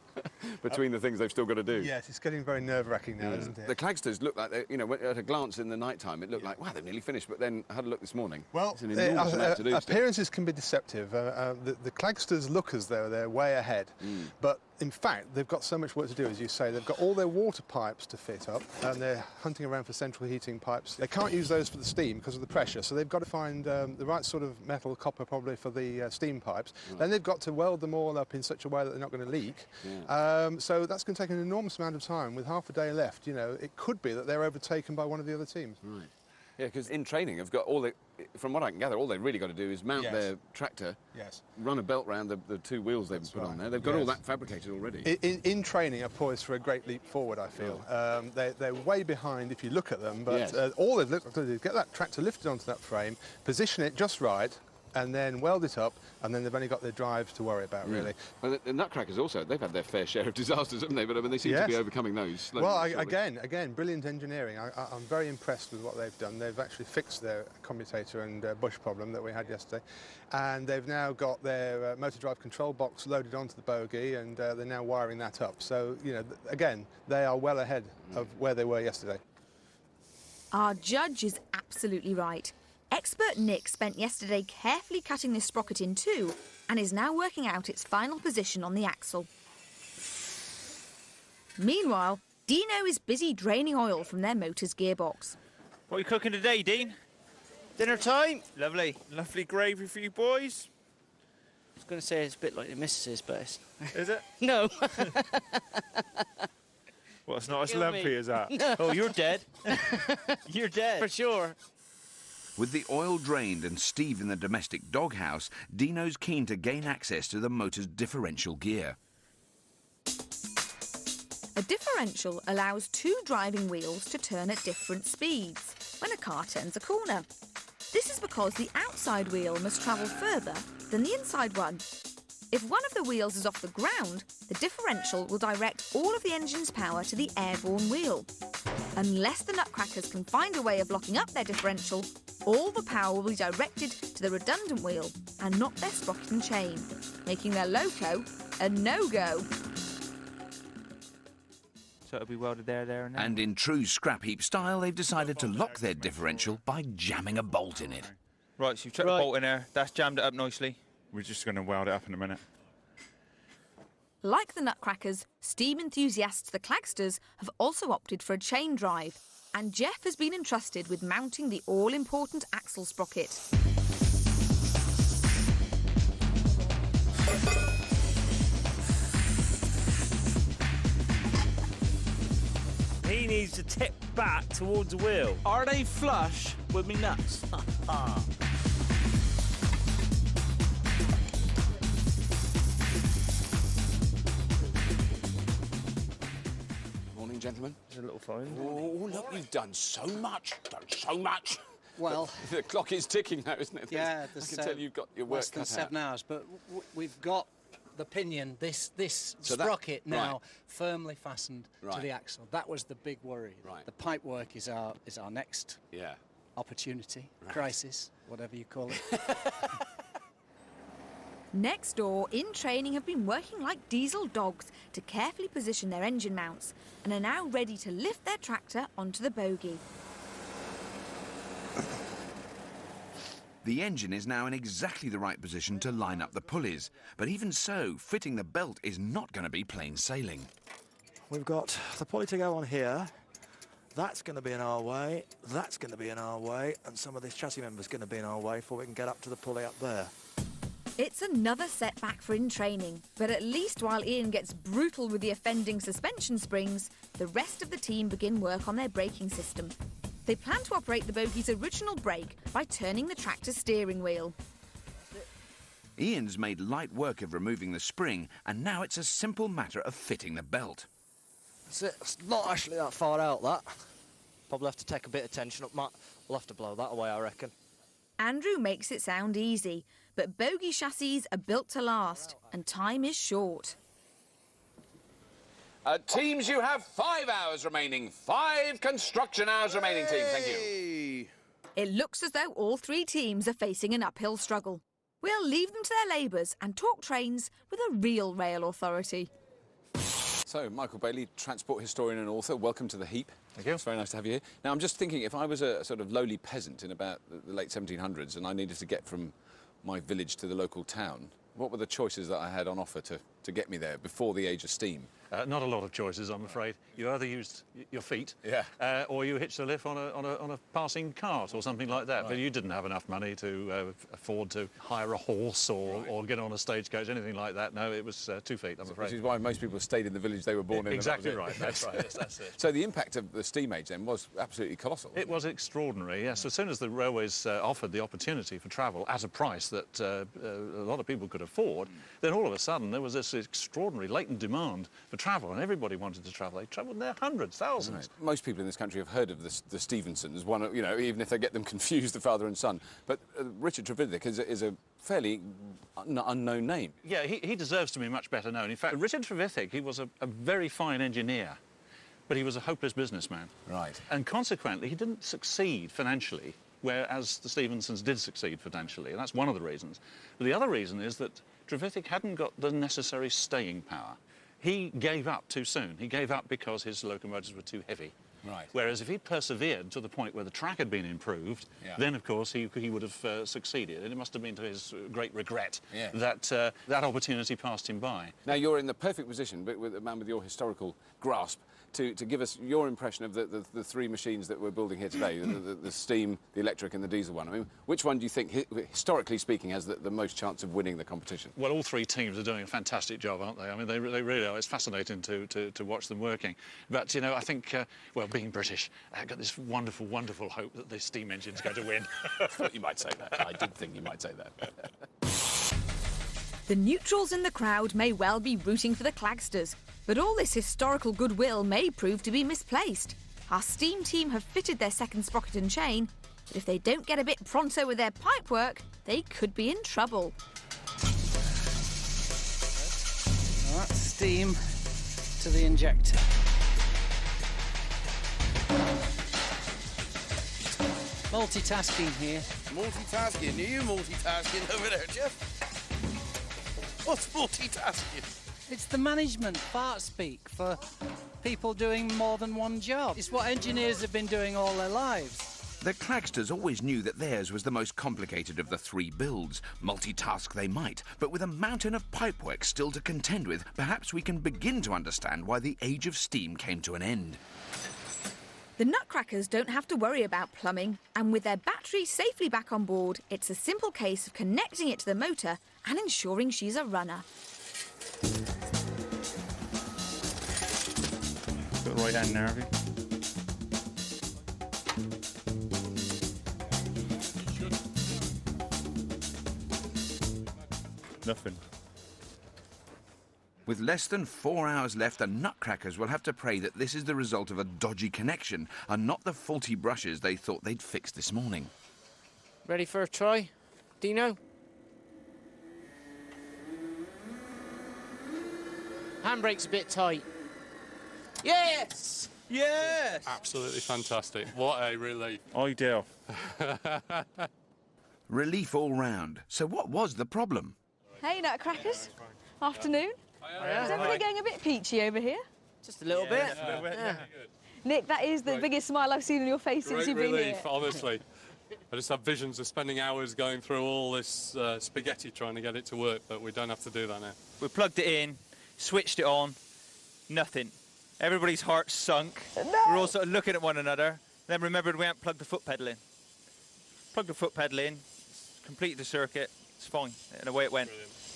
between the things they've still got to do. Yes, it's getting very nerve-wracking now, isn't it? The Clagsters look like, they, you know, at a glance in the night time, it looked like, wow, they've nearly finished, but then I had a look this morning. Well, it's an enormous amount to do. appearances can be deceptive. The Clagsters look as though they're way ahead, but in fact, they've got so much work to do, as you say. They've got all their water pipes to fit up, and they're hunting around for central heating pipes. They can't use those for the steam because of the pressure, so they've got to find the right sort of metal, copper probably, for the steam pipes. Right. Then they've got to weld them all up in such a way that they're not going to leak. So that's going to take an enormous amount of time. With half a day left, you know, it could be that they're overtaken by one of the other teams. Right. Yeah, because in training, I've got all they, from what I can gather, all they've really got to do is mount their tractor, run a belt round the 2 wheels they've put on there. They've got all that fabricated already. In training, are poised for a great leap forward, I feel. They're way behind if you look at them, but all they've got to do is get that tractor lifted onto that frame, position it just right, and then weld it up, and then they've only got their drive to worry about, really. Well, the Nutcrackers also, they've had their fair share of disasters, haven't they? But I mean, they seem to be overcoming those slowly. Well, again, brilliant engineering. I'm very impressed with what they've done. They've actually fixed their commutator and bush problem that we had yesterday, and they've now got their motor drive control box loaded onto the bogie, and they're now wiring that up. So, you know, again, they are well ahead of where they were yesterday. Our judge is absolutely right. Expert Nick spent yesterday carefully cutting this sprocket in two and is now working out its final position on the axle. Meanwhile, Dino is busy draining oil from their motor's gearbox. What are you cooking today, Dean? Dinner time. Lovely. Lovely gravy for you boys. I was going to say it's a bit like the missus's, but it's... Is it? No. Well, it's not as Kill lumpy me. as that. No. Oh, you're dead. You're dead. For sure. With the oil drained and Steve in the domestic doghouse, Dino's keen to gain access to the motor's differential gear. A differential allows two driving wheels to turn at different speeds when a car turns a corner. This is because the outside wheel must travel further than the inside one. If one of the wheels is off the ground, the differential will direct all of the engine's power to the airborne wheel. Unless the Nutcrackers can find a way of locking up their differential, all the power will be directed to the redundant wheel and not their sprocket and chain, making their loco a no-go. So it'll be welded there and there. And in true Scrapheap style, they've decided to lock their differential by jamming a bolt in it. Right, so you've chucked the bolt in there. That's jammed it up nicely. We're just going to weld it up in a minute. Like the Nutcrackers, steam enthusiasts the Clagsters have also opted for a chain drive, and Jeff has been entrusted with mounting the all-important axle sprocket. He needs to tip back towards the wheel. Are they flush with me nuts? Morning, gentlemen. There's a little find. Oh, look, you've done so much. Well, the clock is ticking now, isn't it? yeah, I can tell you've got your work less than cut 7 out. hours, but we've got the pinion, this So that- sprocket now right. firmly fastened to Right. the axle. That was the big worry. Right. The pipe work is our next opportunity, crisis, whatever you call it. Next door, in training, have been working like diesel dogs to carefully position their engine mounts and are now ready to lift their tractor onto the bogie. The engine is now in exactly the right position to line up the pulleys, but even so, fitting the belt is not going to be plain sailing. We've got the pulley to go on here. That's going to be in our way. That's going to be in our way. And some of this chassis member's going to be in our way before we can get up to the pulley up there. It's another setback for in training, but at least while Ian gets brutal with the offending suspension springs, the rest of the team begin work on their braking system. They plan to operate the bogey's original brake by turning the tractor's steering wheel. Ian's made light work of removing the spring, and now it's a simple matter of fitting the belt. It's not actually that far out, that. Probably have to take a bit of tension up, Matt. We'll have to blow that away, I reckon. Andrew makes it sound easy, but bogey chassis are built to last, and time is short. Teams, you have 5 hours remaining. 5 construction hours remaining, team. Thank you. It looks as though all three teams are facing an uphill struggle. We'll leave them to their labours and talk trains with a real rail authority. So, Michael Bailey, transport historian and author, welcome to the Heap. Thank you. It's very nice to have you here. Now, I'm just thinking, if I was a sort of lowly peasant in about the late 1700s and I needed to get from my village to the local town, what were the choices that I had on offer to get me there before the age of steam? Not a lot of choices, I'm afraid. You either used your feet, or you hitched a lift on a passing cart or something like that. Right. But you didn't have enough money to afford to hire a horse or get on a stagecoach, anything like that. No, it was 2 feet, I'm afraid. Which is why most people stayed in the village they were born in. Exactly right. That's right. Yes, that's it. So the impact of the steam age then was absolutely colossal. It was extraordinary. Yes. As soon as the railways offered the opportunity for travel at a price that a lot of people could afford, then all of a sudden there was this this extraordinary latent demand for travel, and everybody wanted to travel. They travelled there hundreds, thousands. Right. Most people in this country have heard of the Stevensons, even if they get them confused, the father and son. But Richard Trevithick is a fairly unknown name. Yeah, he deserves to be much better known. In fact, Richard Trevithick, he was a very fine engineer, but he was a hopeless businessman. Right. And consequently, he didn't succeed financially, whereas the Stevensons did succeed financially, and that's one of the reasons. But the other reason is that Trevithick hadn't got the necessary staying power. He gave up too soon. He gave up because his locomotives were too heavy. Right. Whereas if he'd persevered to the point where the track had been improved, then, of course, he would have succeeded. And it must have been to his great regret that that opportunity passed him by. Now, you're in the perfect position, but with a man with your historical grasp, to give us your impression of the three machines that we're building here today, the steam, the electric and the diesel one. I mean, which one do you think, historically speaking, has the most chance of winning the competition? Well, all three teams are doing a fantastic job, aren't they? I mean, they really are. It's fascinating to watch them working. But, you know, I think, well, being British, I've got this wonderful, wonderful hope that the steam engine's going to win. I thought you might say that. I did think you might say that. The neutrals in the crowd may well be rooting for the Clagsters, but all this historical goodwill may prove to be misplaced. Our steam team have fitted their second sprocket and chain, but if they don't get a bit pronto with their pipework, they could be in trouble. Well, that's steam to the injector. Multitasking here. Multitasking? Are you multitasking over there, Jeff? What's multitasking? It's the management fart speak for people doing more than one job. It's what engineers have been doing all their lives. The Clagsters always knew that theirs was the most complicated of the three builds. Multitask they might, but with a mountain of pipework still to contend with, perhaps we can begin to understand why the age of steam came to an end. The Nutcrackers don't have to worry about plumbing, and with their battery safely back on board, it's a simple case of connecting it to the motor and ensuring she's a runner. Got the right hand there, have you? Nothing. With less than 4 hours left, the Nutcrackers will have to pray that this is the result of a dodgy connection and not the faulty brushes they thought they'd fixed this morning. Ready for a try, Dino? Handbrake's a bit tight. Yes! Yes! Absolutely fantastic. What a relief. Ideal. Relief all round. So what was the problem? Hey, Nutcrackers. Afternoon. Is everybody getting a bit peachy over here? Just a little bit. Yeah. Nick, that is the biggest smile I've seen on your face since you've been relief, here. honestly. I just have visions of spending hours going through all this spaghetti trying to get it to work, but we don't have to do that now. We plugged it in, switched it on, nothing. Everybody's hearts sunk. No. We're all sort of looking at one another, then remembered we hadn't plugged the foot pedal in. Plugged the foot pedal in, completed the circuit, it's fine, and away it went.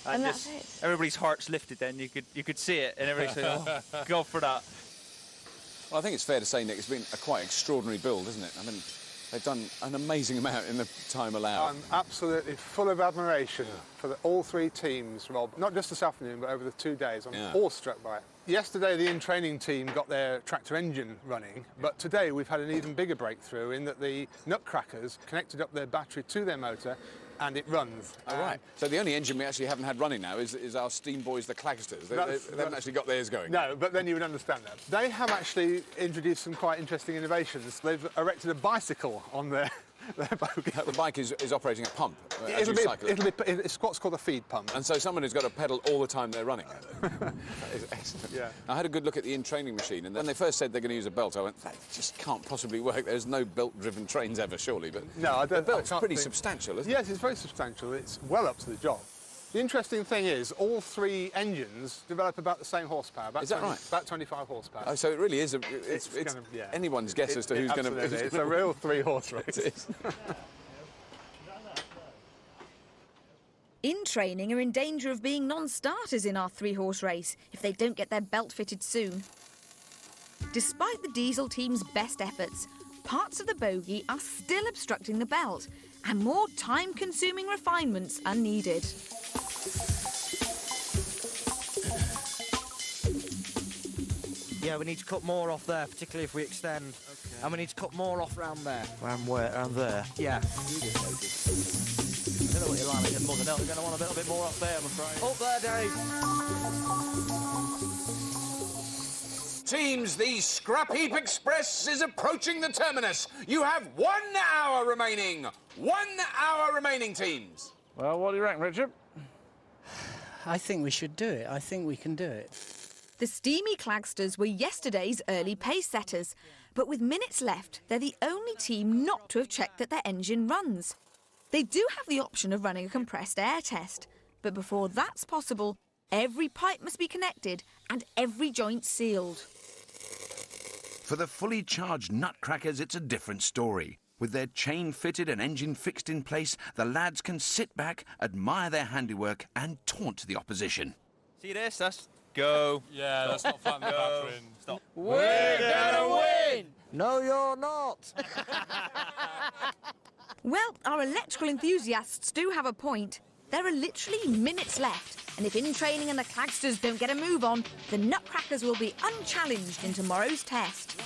And just, that's it. everybody's hearts lifted then, you could see it, and everybody said, oh, go for that. Well, I think it's fair to say, Nick, it's been a quite extraordinary build, isn't it? I mean, they've done an amazing amount in the time allowed. I'm absolutely full of admiration for all three teams, Rob. Not just this afternoon, but over the 2 days. I'm awestruck by it. Yesterday, the in-training team got their tractor engine running, but today we've had an even bigger breakthrough in that the Nutcrackers connected up their battery to their motor and it runs. All right. So the only engine we actually haven't had running now is our steam boys, the Clagsters. They haven't actually got theirs going. No, but then you would understand that. They have actually introduced some quite interesting innovations. They've erected a bicycle on their bogey. The bike is operating a pump. It's what's called a feed pump. And so someone who's got to pedal all the time they're running. That is excellent. Yeah. I had a good look at the in-training machine, and when they first said they're going to use a belt, I went, that just can't possibly work. There's no belt-driven trains ever, surely. But no, I don't. The belt's pretty substantial, isn't it? Yes, it's very substantial. It's well up to the job. The interesting thing is, all three engines develop about the same horsepower. Is that right? About 25 horsepower. Oh, so it really is anyone's guess as to who's going to... It's a real three-horse race. It is. In training are in danger of being non-starters in our three-horse race if they don't get their belt fitted soon. Despite the diesel team's best efforts, parts of the bogie are still obstructing the belt, and more time-consuming refinements are needed. Yeah, we need to cut more off there, particularly if we extend. Okay. And we need to cut more off round there. Round where? Round there? Yeah. I don't know what you're like, more than else. We're going to want a little bit more up there, I'm afraid. Up there, Dave. Teams, the Scrapheap Express is approaching the terminus. You have 1 hour remaining. 1 hour remaining, teams. Well, what do you reckon, Richard? I think we should do it. I think we can do it. The steamy Clagsters were yesterday's early pace setters, but with minutes left, they're the only team not to have checked that their engine runs. They do have the option of running a compressed air test, but before that's possible, every pipe must be connected and every joint sealed. For the fully charged nutcrackers, it's a different story. With their chain fitted and engine fixed in place, the lads can sit back, admire their handiwork and taunt the opposition. See this? That's go. Yeah, that's not flat in the battering. Stop. We're gonna win! No, you're not. Well, our electrical enthusiasts do have a point. There are literally minutes left, and if in training and the Clagsters don't get a move on, the Nutcrackers will be unchallenged in tomorrow's test.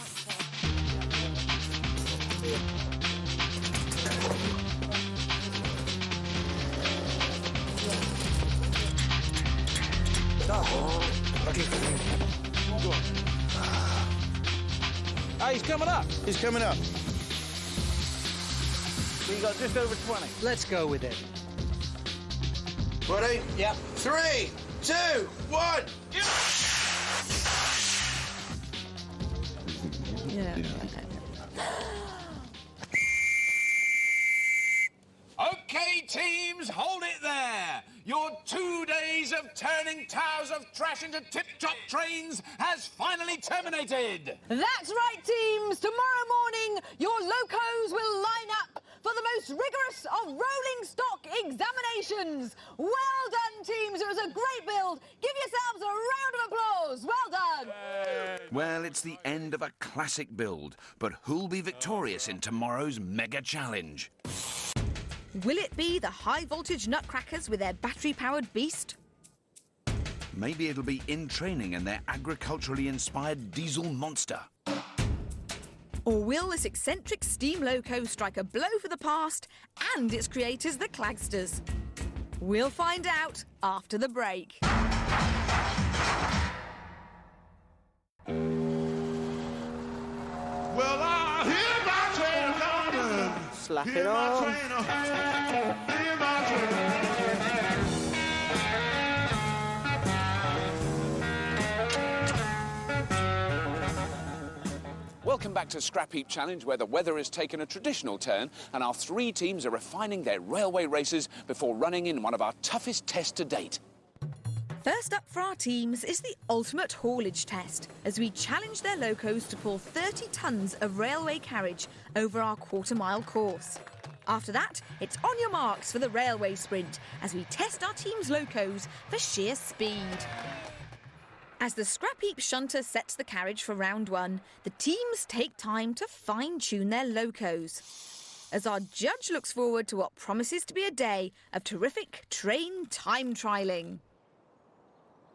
He's coming up. He's coming up. So you got just over 20. Let's go with it. Ready? Yep. 3, 2, 1. Yeah. OK, teams, hold it there. Your 2 days of turning towers of trash into tip-top trains has finally terminated. That's right, teams. Tomorrow morning, your locos will line up for the most rigorous of rolling stock examinations. Well done, teams. It was a great build. Give yourselves a round of applause. Well done. Well, it's the end of a classic build, but who'll be victorious in tomorrow's mega challenge? Will it be the high-voltage Nutcrackers with their battery-powered beast? Maybe it'll be In Training and their agriculturally inspired diesel monster. Or will this eccentric steam loco strike a blow for the past and its creators, the Clagsters? We'll find out after the break. Well, I hear my train coming. Slap it on. Welcome back to Scrapheap Challenge, where the weather has taken a traditional turn and our 3 teams are refining their railway races before running in one of our toughest tests to date. First up for our teams is the ultimate haulage test, as we challenge their locos to pull 30 tonnes of railway carriage over our quarter-mile course. After that, it's on your marks for the railway sprint, as we test our team's locos for sheer speed. As the Scrapheap shunter sets the carriage for round 1, the teams take time to fine-tune their locos, as our judge looks forward to what promises to be a day of terrific train time trialling.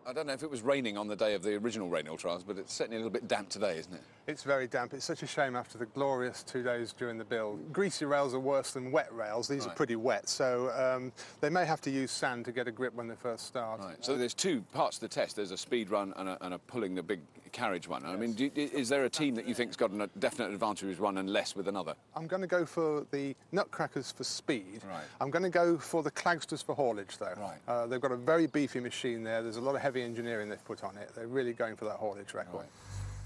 I don't know if it was raining on the day of the original rail trials, but it's certainly a little bit damp today, isn't it? It's very damp. It's such a shame after the glorious 2 days during the build. Greasy rails are worse than wet rails. These are pretty wet, so they may have to use sand to get a grip when they first start. Right. So there's 2 parts to the test. There's a speed run and a pulling the big carriage one. Yes. I mean, is there a team that you think's got a definite advantage with one and less with another? I'm going to go for the Nutcrackers for speed. Right. I'm going to go for the Clagsters for haulage, though. Right. They've got a very beefy machine there. There's a lot of heavy engineering they've put on it. They're really going for that haulage record. Right.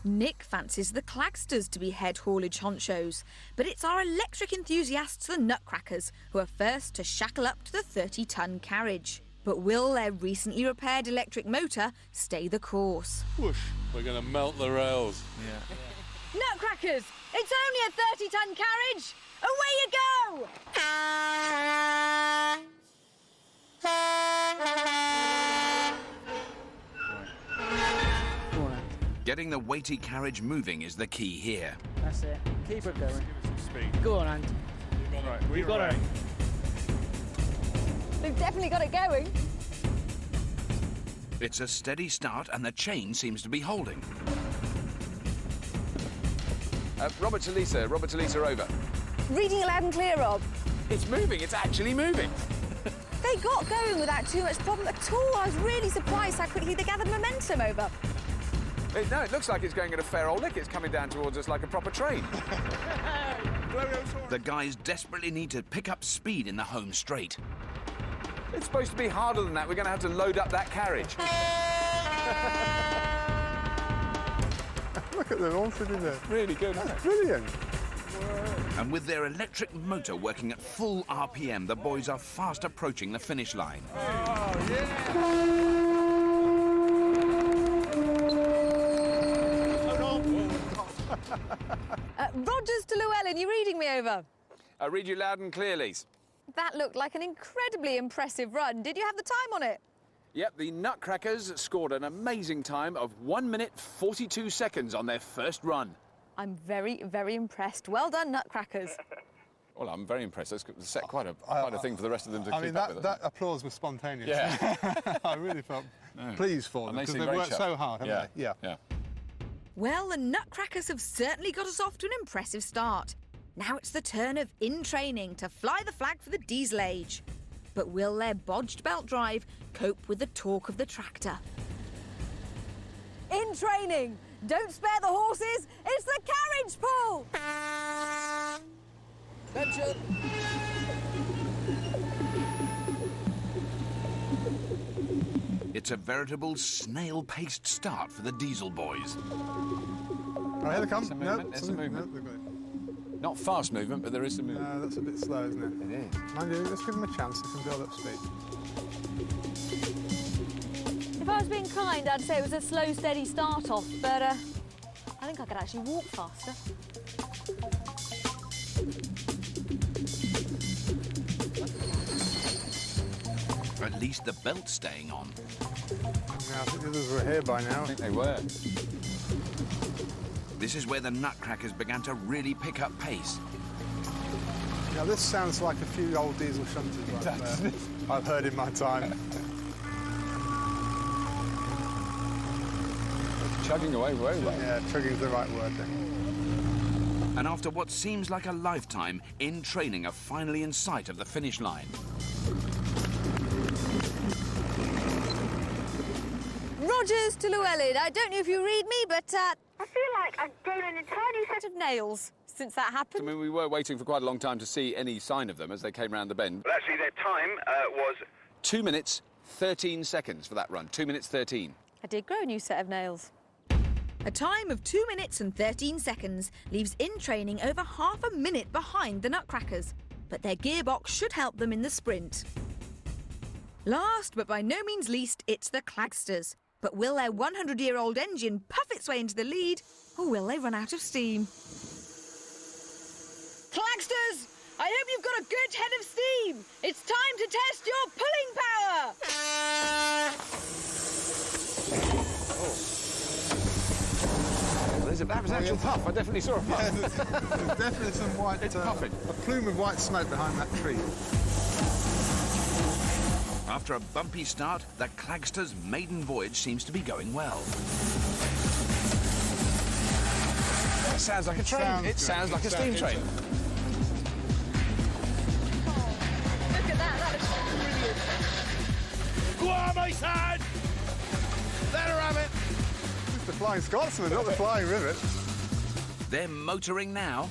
Nick fancies the Clagsters to be head haulage honchos, but it's our electric enthusiasts, the Nutcrackers, who are first to shackle up to the 30-tonne carriage. But will their recently repaired electric motor stay the course? Whoosh. We're going to melt the rails. Yeah. Nutcrackers, it's only a 30-tonne carriage. Away you go! Getting the weighty carriage moving is the key here. That's it. Keep it going. Give it some speed. Go on, Andy. We've got it. They've definitely got it going. It's a steady start and the chain seems to be holding. Robert to Lisa, over. Reading you loud and clear, Rob. It's moving, it's actually moving. They got going without too much problem at all. I was really surprised how quickly they gathered momentum over. No, it looks like it's going at a fair old lick. It's coming down towards us like a proper train. The guys desperately need to pick up speed in the home straight. It's supposed to be harder than that. We're going to have to load up that carriage. Look at them all sitting there. Really good, isn't it? Brilliant. And with their electric motor working at full RPM, the boys are fast approaching the finish line. Oh, yeah! Rogers to Llewellyn, you reading me over? I read you loud and clear, Lise. That looked like an incredibly impressive run. Did you have the time on it? Yep, the Nutcrackers scored an amazing time of 1 minute 42 seconds on their first run. I'm very, very impressed. Well done, Nutcrackers. Well, I'm very impressed. That's set quite a thing for the rest of them to keep up with. That applause was spontaneous. Yeah. I really felt pleased for them because they worked so hard, haven't they? Yeah. Well, the Nutcrackers have certainly got us off to an impressive start. Now it's the turn of In Training to fly the flag for the diesel age. But will their bodged belt drive cope with the torque of the tractor? In Training, don't spare the horses, it's the carriage pull! Attention! It's a veritable snail-paced start for the diesel boys. Oh, here they come. There's some movement. Not fast movement, but there is some movement. No, that's a bit slow, isn't it? It is. Mind you, let's give them a chance. They can build up speed. If I was being kind, I'd say it was a slow, steady start off, but I think I could actually walk faster. At least the belt's staying on. Yeah, I think the others were here by now. I think they were. This is where the Nutcrackers began to really pick up pace. Now, this sounds like a few old diesel shunters I've heard in my time. Chugging away very well. Yeah, chugging's the right word then. And after what seems like a lifetime, In Training are finally in sight of the finish line. Rogers to Llewellyn. I don't know if you read me, but I feel like I've grown an entire new set of nails since that happened. I mean, we were waiting for quite a long time to see any sign of them as they came round the bend. Well, actually, their time was 2 minutes, 13 seconds for that run. 2 minutes, 13. I did grow a new set of nails. A time of 2 minutes and 13 seconds leaves In Training over half a minute behind the Nutcrackers, but their gearbox should help them in the sprint. Last, but by no means least, it's the Clagsters. But will their 100-year-old engine puff its way into the lead, or will they run out of steam? Clagsters, I hope you've got a good head of steam. It's time to test your pulling power. That was an actual puff. I definitely saw a puff. Yeah, there's definitely some white... It's puffing. A plume of white smoke behind that tree. After a bumpy start, the Clagsters' maiden voyage seems to be going well. That sounds like a train. It sounds like a steam train. Look at that, that looks brilliant. Go on, my son! Let her have it! It's the Flying Scotsman, not the Flying Rivet. They're motoring now.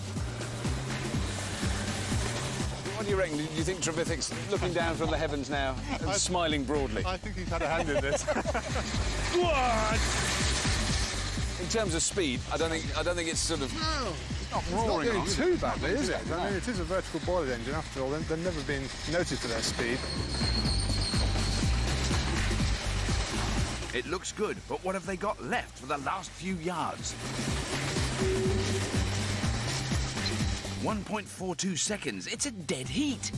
What do you reckon? Do you think Trevithick's looking down from the heavens now and smiling broadly? I think he's had a hand in this. Go on! In terms of speed, I don't think it's sort of... No. It's not It's roaring not going on, too badly, is it? No. I mean, it is a vertical boiled engine after all. They've never been noted for their speed. It looks good, but what have they got left for the last few yards? 1.42 seconds. It's a dead heat.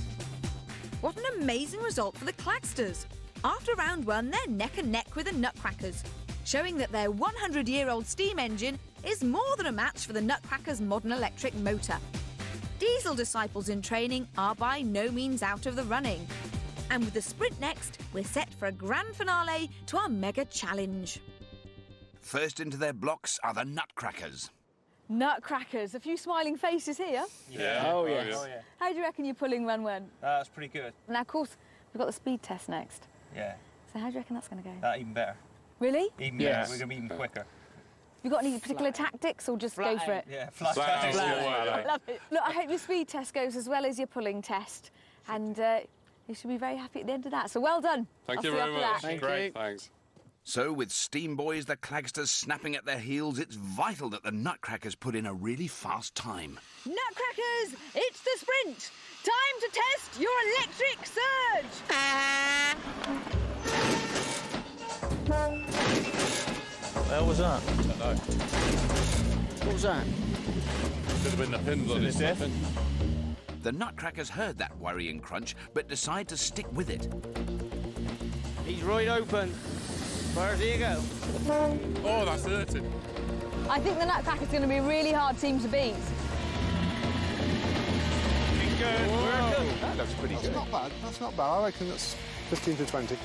What an amazing result for the Clagsters. After round one, they're neck and neck with the Nutcrackers, showing that their 100-year-old steam engine is more than a match for the Nutcrackers' modern electric motor. Diesel disciples In Training are by no means out of the running. And with the sprint next, we're set for a grand finale to our mega challenge. First into their blocks are the Nutcrackers. Nutcrackers. A few smiling faces here. Yeah. Oh, yes. Oh, yeah. How do you reckon your pulling run went? That's pretty good. Now, of course, we've got the speed test next. Yeah. So how do you reckon that's going to go? That even better. Really? Even better. We're going to be even quicker. You got any particular tactics, or just go for it? Yeah, flat I love it. Look, I hope your speed test goes as well as your pulling test, and you should be very happy at the end of that. So well done. Thank you very much. Great, thanks. So, with Steam Boys, the Clagsters snapping at their heels, it's vital that the Nutcrackers put in a really fast time. Nutcrackers, it's the sprint. Time to test your electric surge. What was that? I don't know. What was that? Could have been the pins on this something. The Nutcrackers heard that worrying crunch, but decide to stick with it. He's right open. Where's he go? Oh, that's hurting. I think the Nutcracker's going to be a really hard team to beat. Good. That's pretty good. That's not bad. That's not bad. I reckon that's 15 to 20.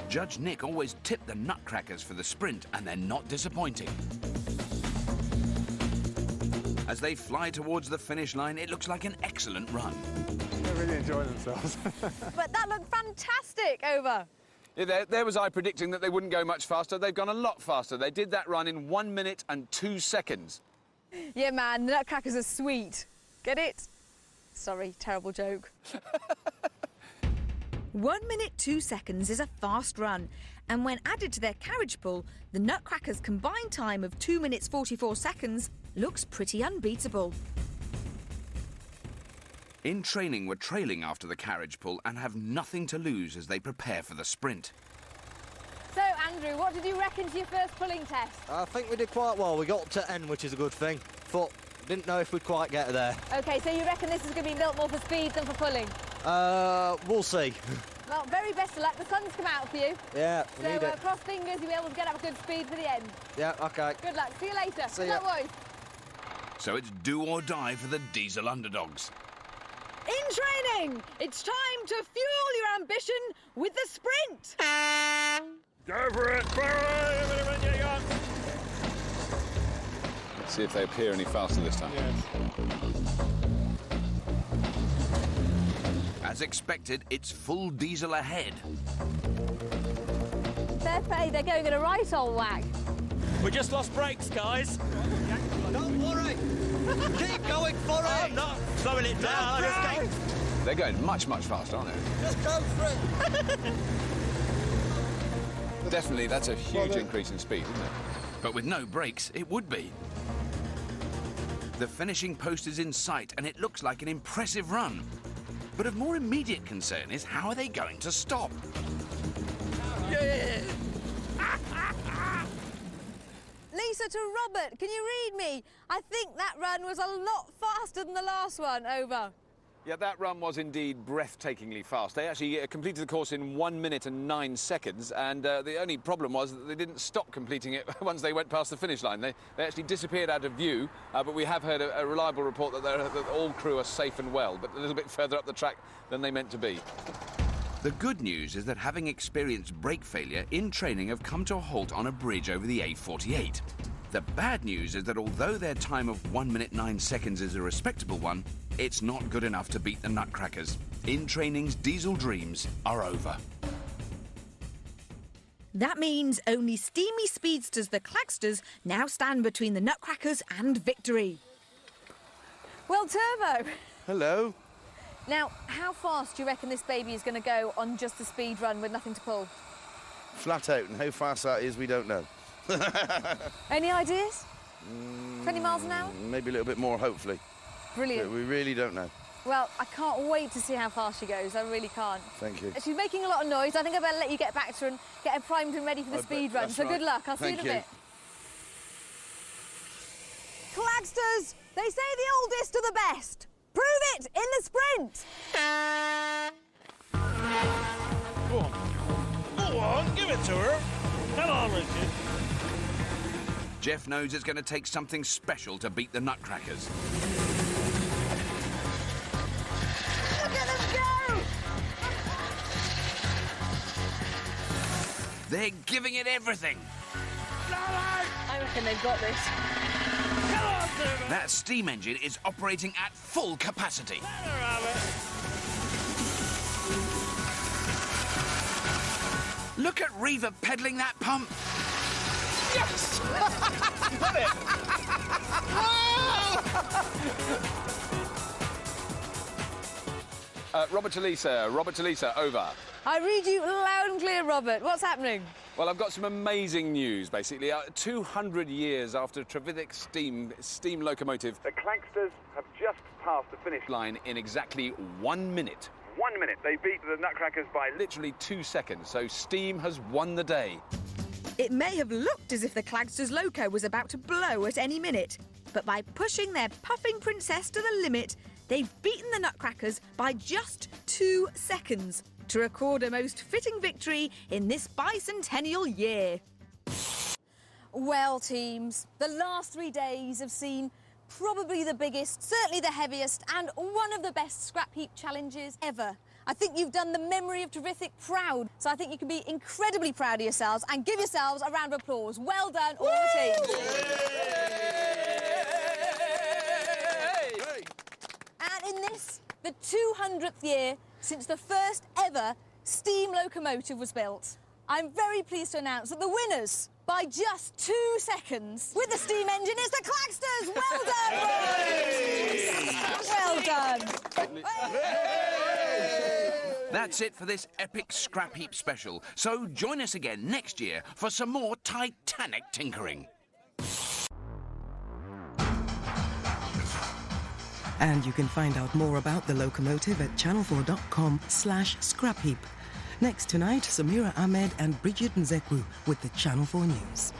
Judge Nick always tipped the Nutcrackers for the sprint, and they're not disappointing. As they fly towards the finish line, it looks like an excellent run. They're really enjoying themselves. But that looked fantastic, Over. Yeah, there was I predicting that they wouldn't go much faster. They've gone a lot faster. They did that run in 1 minute and 2 seconds. Yeah, man, the Nutcrackers are sweet. Get it? Sorry, terrible joke. 1 minute 2 seconds is a fast run, and when added to their carriage pull, the Nutcrackers' combined time of 2 minutes 44 seconds looks pretty unbeatable. In training, we're trailing after the carriage pull and have nothing to lose as they prepare for the sprint. So, Andrew, what did you reckon to your first pulling test? I think we did quite well. We got up to N, which is a good thing, but didn't know if we'd quite get there. OK, so you reckon this is going to be built more for speed than for pulling? We'll see. Well, very best of luck. The sun's come out for you. Yeah, we need So, it. cross fingers, you'll be able to get up a good speed for the end. Yeah, OK. Good luck. See you later. See Good ya. luck, boys. So it's do or die for the diesel underdogs. In training, it's time to fuel your ambition with the sprint. Go for it! Get on! Let's see if they appear any faster this time. As expected, it's full diesel ahead. Fair play, they're going at a right old whack. We just lost brakes, guys. Don't worry. Keep going for it. I'm not slowing it down. They're going much, much faster, aren't they? Just go for it. Definitely, that's a huge increase in speed, isn't it? But with no brakes, it would be. The finishing post is in sight, and it looks like an impressive run. But of more immediate concern is how are they going to stop? Yeah. Lisa to Robert, can you read me? I think that run was a lot faster than the last one. Over. Yeah, that run was indeed breathtakingly fast. They actually completed the course in 1 minute and 9 seconds, and the only problem was that they didn't stop completing it once they went past the finish line. They actually disappeared out of view, but we have heard a reliable report that all crew are safe and well, but a little bit further up the track than they meant to be. The good news is that having experienced brake failure in training have come to a halt on a bridge over the A48. The bad news is that although their time of 1 minute 9 seconds is a respectable one, it's not good enough to beat the Nutcrackers. In training's diesel dreams are over. That means only steamy speedsters, the Clagsters, now stand between the Nutcrackers and victory. Well, Turbo. Hello. Now, how fast do you reckon this baby is going to go on just the speed run with nothing to pull? Flat out, and how fast that is, we don't know. Any ideas? 20 miles an hour? Maybe a little bit more, hopefully. Brilliant. But we really don't know. Well, I can't wait to see how fast she goes. I really can't. Thank you. She's making a lot of noise. I think I better let you get back to her and get her primed and ready for the speed run. So good luck. I'll see you in a bit. Clagsters, they say the oldest are the best. Prove it in the sprint. Go on. Go on, give it to her. Come on, Richard. Jeff knows it's going to take something special to beat the Nutcrackers. Look at them go! They're giving it everything. I reckon they've got this. That steam engine is operating at full capacity. Look at Reaver pedalling that pump. Yes! Got it! Robert Talisa, over. I read you loud and clear, Robert. What's happening? Well, I've got some amazing news, basically. 200 years after Trevithick steam locomotive, the Clanksters have just passed the finish line in exactly 1 minute. 1 minute. They beat the Nutcrackers by literally 2 seconds, so steam has won the day. It may have looked as if the Clagsters' loco was about to blow at any minute, but by pushing their puffing princess to the limit, they've beaten the Nutcrackers by just 2 seconds to record a most fitting victory in this bicentennial year. Well, teams, the last 3 days have seen probably the biggest, certainly the heaviest, and one of the best scrap heap challenges ever. I think you've done the memory of Trevithick proud, so I think you can be incredibly proud of yourselves and give yourselves a round of applause. Well done, all the teams. And in this, the 200th year since the first ever steam locomotive was built, I'm very pleased to announce that the winners, by just 2 seconds, with the steam engine, is the Clagsters! Well done, boys! Well done! That's it for this epic Scrap Heap special. So join us again next year for some more titanic tinkering. And you can find out more about the locomotive at channel4.com/scrapheap. Next tonight, Samira Ahmed and Bridget Nzekwu with the Channel 4 News.